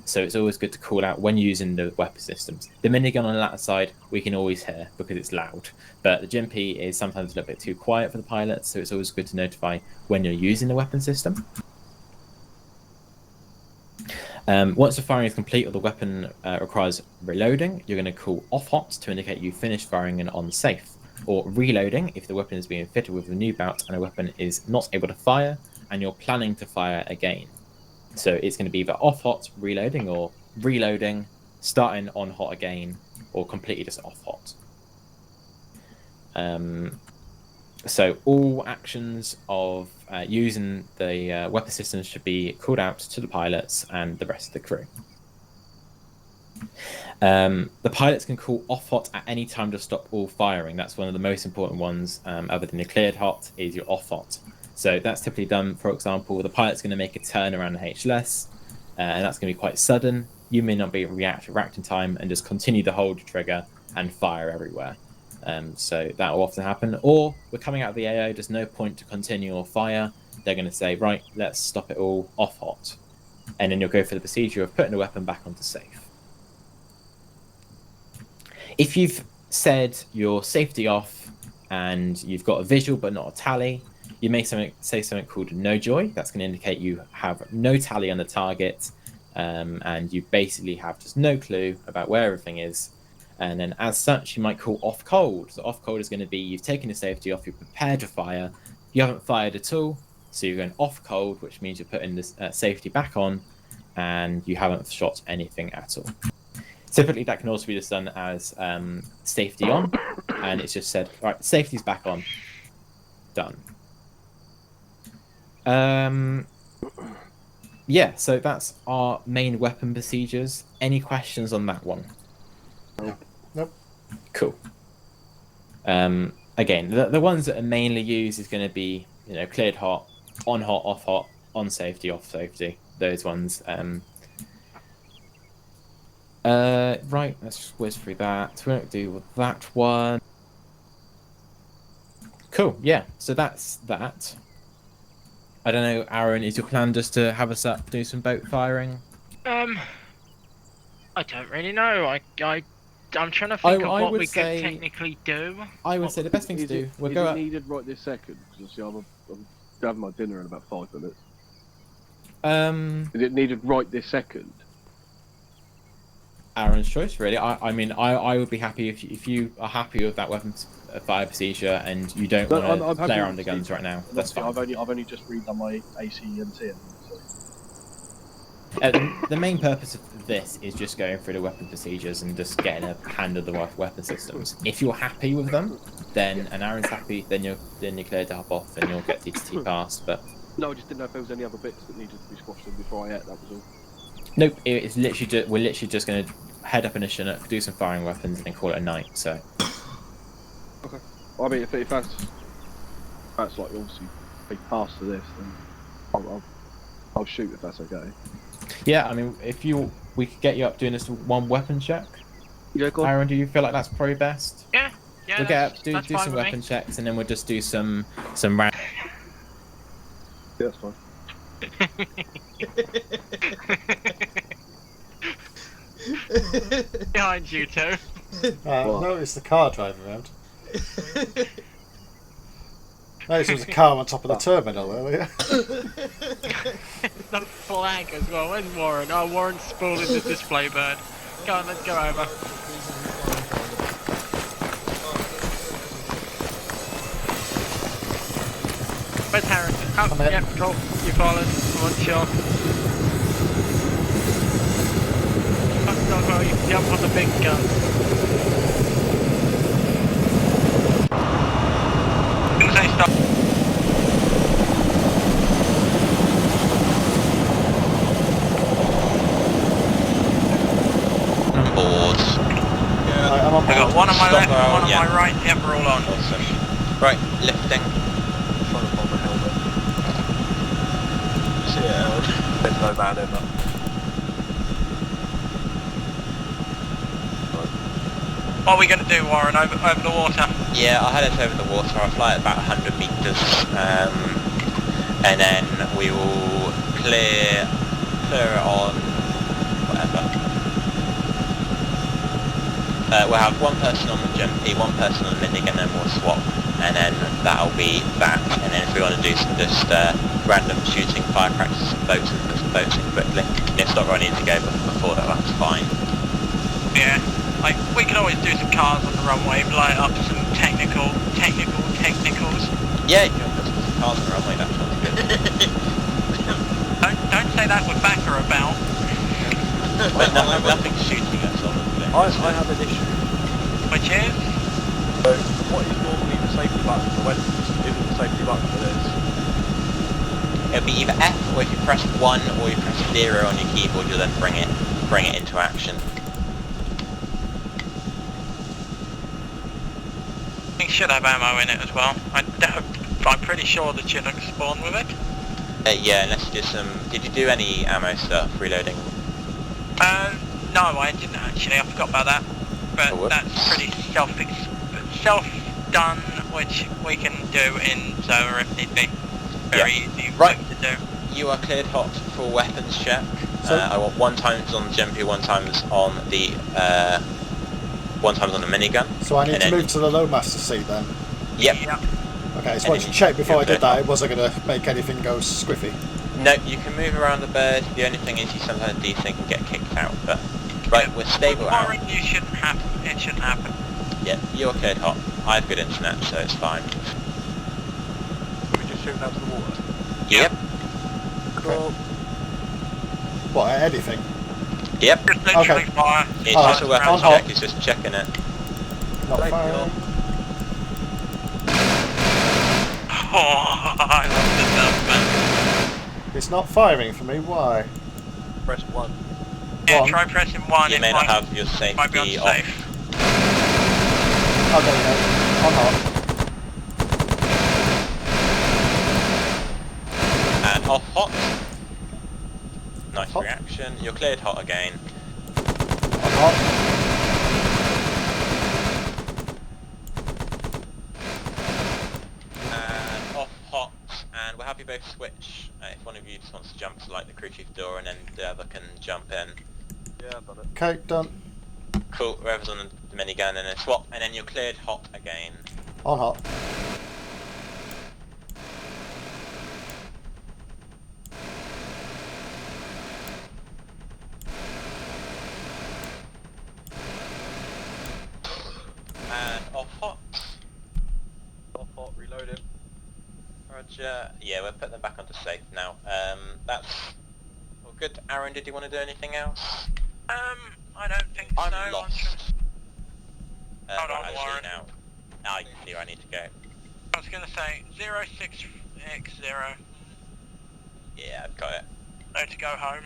So it's always good to call out when using the weapon systems. The minigun on the latter side, we can always hear because it's loud. But the Jimpy is sometimes a little bit too quiet for the pilots, so it's always good to notify when you're using the weapon system. Once the firing is complete or the weapon requires reloading, you're going to call off hot to indicate you finished firing and on safe, or reloading if the weapon is being fitted with a new bout and a weapon is not able to fire and you're planning to fire again. So it's going to be either off hot, reloading, or reloading, starting on hot again, or completely just off hot. So all actions of using the weapon systems should be called out to the pilots and the rest of the crew. The pilots can call off hot at any time to stop all firing. That's one of the most important ones, other than the cleared hot, is your off hot. So that's typically done, for example, the pilot's going to make a turn around the HLS, and that's going to be quite sudden. You may not be reacting time and just continue to hold the trigger and fire everywhere. So that will often happen. Or we're coming out of the AO, there's no point to continue or fire. They're going to say, right, let's stop it all off hot. And then you'll go for the procedure of putting the weapon back onto safe. If you've said your safety off and you've got a visual but not a tally, you may say something called no joy. That's going to indicate you have no tally on the target, and you basically have just no clue about where everything is. And then as such, you might call off cold. So off cold is going to be you've taken the safety off, you're prepared to fire, you haven't fired at all, so you're going off cold, which means you're putting this safety back on, and you haven't shot anything at all. Typically, that can also be just done as safety on, and it's just said, right, safety's back on, done. Yeah, so that's our main weapon procedures. Any questions on that one?
Nope.
Cool. Again, the ones that are mainly used is going to be, cleared hot, off hot, on safety, off safety. Those ones. Right, let's just whiz through that. We won't do with that one. Cool, yeah, so that's that. I don't know, Aaron, is your plan just to have us up, do some boat firing?
I don't really know. I'm trying to think of what we could technically do.
I would say the best thing to do...
Is it needed right this second? Because I'm having my dinner in about 5 minutes. Is it needed right this second?
Aaron's choice, really. I mean, I would be happy if you are happy with that weapon fire procedure and you don't want to play around the guns right now. That's fine.
I've only just redone my ACNT.
The main purpose of this is just going through the weapon procedures and just getting a hand of the weapon systems. If you're happy with them, then and Aaron's happy, then you're cleared to hop off and you'll get DTT passed. But
no, I just didn't know if there was any other bits that needed to be squashed in before I ate. That was all.
Nope, it's literally we're literally just going to head up in a Chinook, do some firing weapons, and then call it a night. So.
Okay. Well, I mean, if that's like obviously big pass to this, then I'll shoot if that's okay.
Yeah, I mean, we could get you up doing this one weapon check.
Yeah, go on.
Aaron, do you feel like that's probably best?
Yeah.
We'll get up, do some weapon checks, and then we'll just do some round.
Yeah, that's fine.
Behind you two.
Notice the car driving around. Notice there was a car on top of the terminal earlier.
The flag as well. Where's Warren? Oh, Warren's spooling the display bird. Go on, let's go over. Where's Harrison? Oh, yeah, control. You followed. I'm unsure. Oh, you can jump on the big gun. Gonna say stop.
Boards.
Yeah, I'm on board.
I got one on my left, one on my right. Yep, we're all on.
Awesome. Right, lifting.
Trying to hold my helmet.
Yeah.
There's no man in that.
What are we going to do, Warren, over the water?
Yeah, I'll head it over the water. I'll fly at about 100 metres, and then we will clear it on whatever. We'll have one person on the jumpy, one person on the minigun, and then we'll swap, and then that'll be that. And then if we want to do some just random shooting, fire practice, boats in quickly. If Stockrow needs to go before that, that's fine.
Yeah, like we can always do some cars on the runway, light up some technicals.
Yeah, you can put some cars on the runway. That sounds good.
don't say that with backer about.
But nothing's shooting us, obviously.
I have an issue.
Which is?
So, what is normally the safety button for weapons isn't the safety button for this?
It'll be either F, or if you press 1 or you press 0 on your keyboard, you'll then bring it into action.
It should have ammo in it as well. I'm pretty sure the Chinook spawned with it.
Yeah, unless you do some... Did you do any ammo stuff, reloading?
No, I didn't actually. I forgot about that. But that's pretty self-done, which we can do in Zoa if need be. Very easy
Right.
to do.
You are cleared hot for weapons check.
So-
I want 1 times on the jumpy, 1 times on the 1 times on the minigun.
So I need
And
to
then-
move to the loadmaster seat then.
Yep.
Yeah.
Okay, so
And
I should
then
check before I
you're
did
cleared
that. It wasn't going to make anything go squiffy.
No, you can move around the bird. The only thing is you sometimes desync and get kicked out. But right, we're stable out.
Warren, it shouldn't happen.
Yeah, you're cleared hot. I have good internet, so it's fine.
Can we just shoot down to the water?
Yep.
Cool.
What, anything?
Yep.
Just literally
Okay.
fire.
It's
Alright,
just a weapons
on hold.
check. It's just checking it.
Not
Thank
firing.
Oh, I love the stuff, man.
It's not firing for me, why?
Press 1.
Yeah,
One.
try pressing 1.
You
it
may not
might,
have your
might be
safety off.
unsafe.
Oh, there you go. On hot.
And off hot. Nice
Hot.
reaction. You're cleared hot again.
On hot.
And off hot. And we'll have you both switch. If one of you just wants to jump to like the crew chief door, and then the other can jump in.
Yeah, I've done it.
Okay, done.
Cool. Whoever's on the minigun, and then swap, and then you're cleared hot again.
On hot.
And off hot.
Off hot, reloading.
Roger. Yeah, we'll put them back onto safe now. That's all good. Aaron, did you want to do anything else?
I don't think
I'm
so.
lost.
Hold on,
right, I just
Warren.
see now. I see where I need to go.
I was going to say 06X0.
Yeah, I've got it.
No to go home.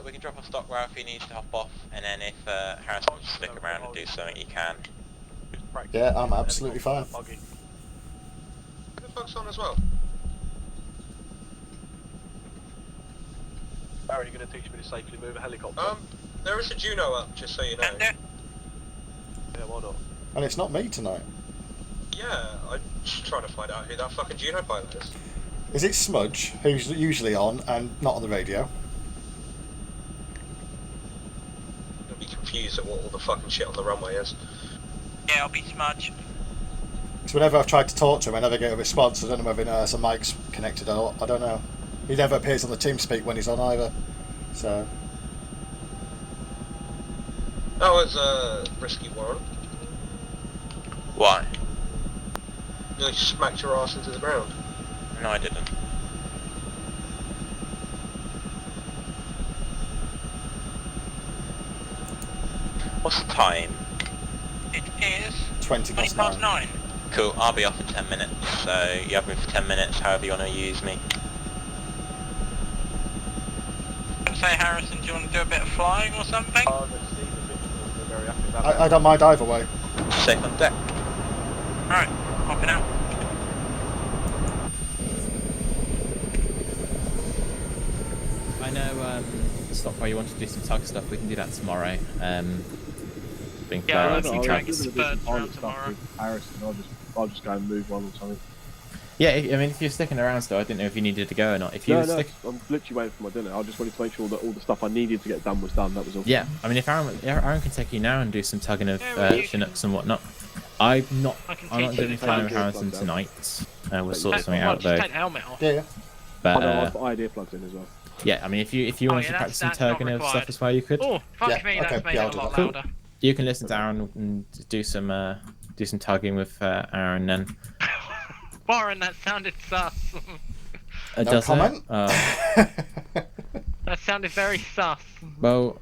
We can drop off Stockwell if he needs to hop off, and then if Harrison wants to stick around and do something, he can.
Just practice.
Yeah, I'm absolutely fine.
Buggy.
Who the fuck's on as well?
Barry, you're going to teach me to safely move a helicopter?
There is a Juno up, just so you know.
And
Yeah, why not?
And it's not me tonight.
Yeah, I'm just trying to find out who that fucking Juno pilot is.
Is it Smudge, who's usually on and not on the radio?
I'll be confused at what all the fucking shit on the runway is.
yeah, I'll be Smudge.
Because whenever I've tried to talk to him, I never get a response. I don't know whether he knows the mic's connected or I don't know. He never appears on the TeamSpeak when he's on either. So,
That was risky, Warren.
Why?
You nearly smacked your ass into the ground.
No, I didn't. What's the time?
It is
20
20
past
past
9.
9.
Cool, I'll be off in 10 minutes, so you have me for 10 minutes, however you want to use me.
Say, Harrison, do you want to do a bit of flying or something?
Let's see the pictures. They're very happy about
I don't mind either way.
Safe on deck.
Right, hopping out.
I know Stockwell, you want to do some tug stuff. We can do that tomorrow. being
Yeah,
fair,
I
like
think
some
drag
tugs.
some birds around tomorrow.
Harrison, I'll just go and move on or something.
Yeah, I mean, if you're sticking around still, I didn't know if you needed to go or not. If you
No,
were
no,
stick...
I'm literally waiting for my dinner. I just wanted to make sure that all the stuff I needed to get done was done. That was all.
Yeah, I mean, if Aaron can take you now and do some tugging of
Yeah, well, you
Chinooks and whatnot. I'm not
I can
going
teach
to
you
be
to
flying
tug.
with Harrison tonight. We'll sort
Well,
something
Well,
out
just
though.
take the helmet off.
Yeah, yeah.
But
I had earplugs in as well.
yeah, I mean, if you
Oh,
wanted
yeah,
to practice some
that's not
tugging of
required.
stuff as well, you could.
Oh, fuck
Yeah,
me, that's
okay,
made
yeah,
it
I'll
a
do
lot
that.
louder.
You can listen to Aaron and do some tugging with Aaron then.
Warren, that sounded sus.
No
Does
comment.
It?
That sounded very sus.
Well,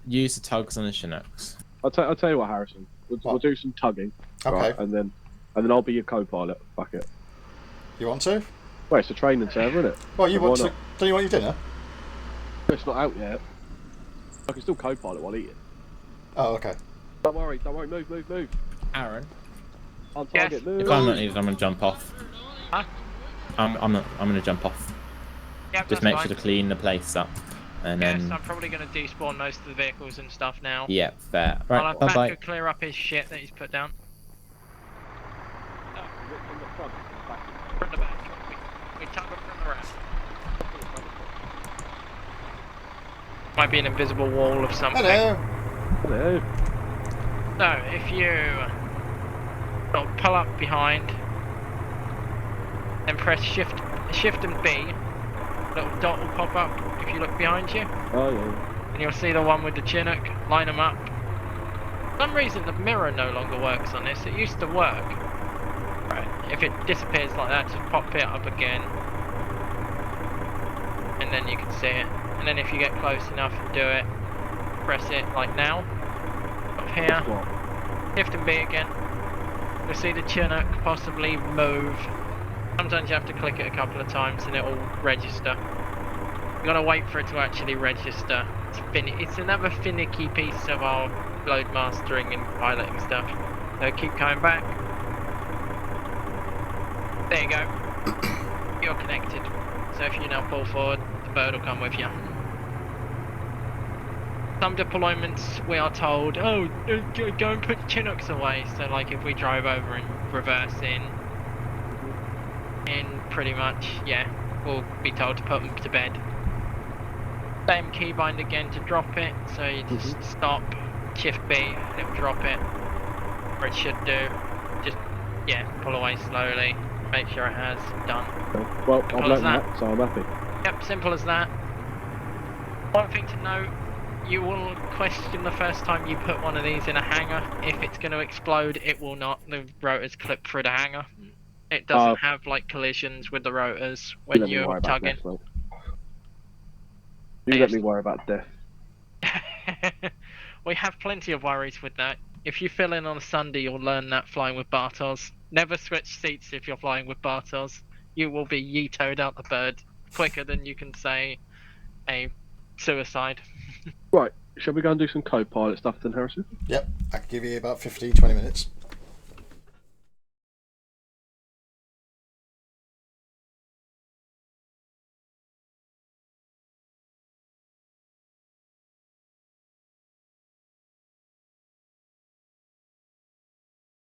use the tugs on the Chinooks.
I'll tell you what, Harrison. We'll do some tugging.
Okay.
Right, and then I'll be your co-pilot. Fuck it.
You want to?
Well, it's a training server, isn't it?
Well, you
So why
want to?
not?
Don't you want your dinner?
It's not out yet. I can still co-pilot while eating.
Oh, okay.
Don't worry. Move.
Aaron,
On
Yes.
target, move.
if I'm not needed, I'm gonna jump off.
Huh?
I'm gonna jump off.
Yep,
Just
that's
make
fine.
sure to clean the place up, and
Yes,
then
I'm probably going to despawn most of the vehicles and stuff now.
yeah, fair.
I'll
Right,
have
bye bye.
Baku clear up his shit that he's put down. From the back. We tug him from the rest. Might be an invisible wall of something.
Hello.
Hello.
So, if you sort of pull up behind, then press shift and B, a little dot will pop up if you look behind you,
Oh yeah.
and you'll see the one with the Chinook. Line them up. For some reason the mirror no longer works on this. It used to work. Right. If it disappears like that, just pop it up again, and then you can see it. And then if you get close enough and do it, press it like now. Up here.
What?
Shift and B again. You'll see the Chinook possibly move. Sometimes you have to click it a couple of times and it will register. You gotta wait for it to actually register. It's another finicky piece of our load mastering and piloting stuff. So keep coming back. There you go. You're connected. So if you now pull forward, the bird will come with you. Some deployments we are told, oh, go and put Chinooks away. So like if we drive over and reverse in pretty much, yeah, we'll be told to put them to bed. Same keybind again to drop it. So you just stop, shift B, and it'll drop it. Or it should do. Just, yeah, pull away slowly. Make sure it has done.
Well, I've
Simple as
learned
that.
that, so I'm happy.
Yep, simple as that. One thing to note, you will question the first time you put one of these in a hangar. If it's going to explode, it will not. The rotors clip through the hangar. It doesn't have like collisions with the rotors when
Let me
you're
worry about
tugging.
death, Will. You let me worry about death.
We have plenty of worries with that. If you fill in on a Sunday, you'll learn that flying with Bartos. Never switch seats if you're flying with Bartos. You will be yeetoed out the bird quicker than you can say a suicide.
Right, shall we go and do some co-pilot stuff then, Harrison?
Yep, I can give you about 15-20 minutes.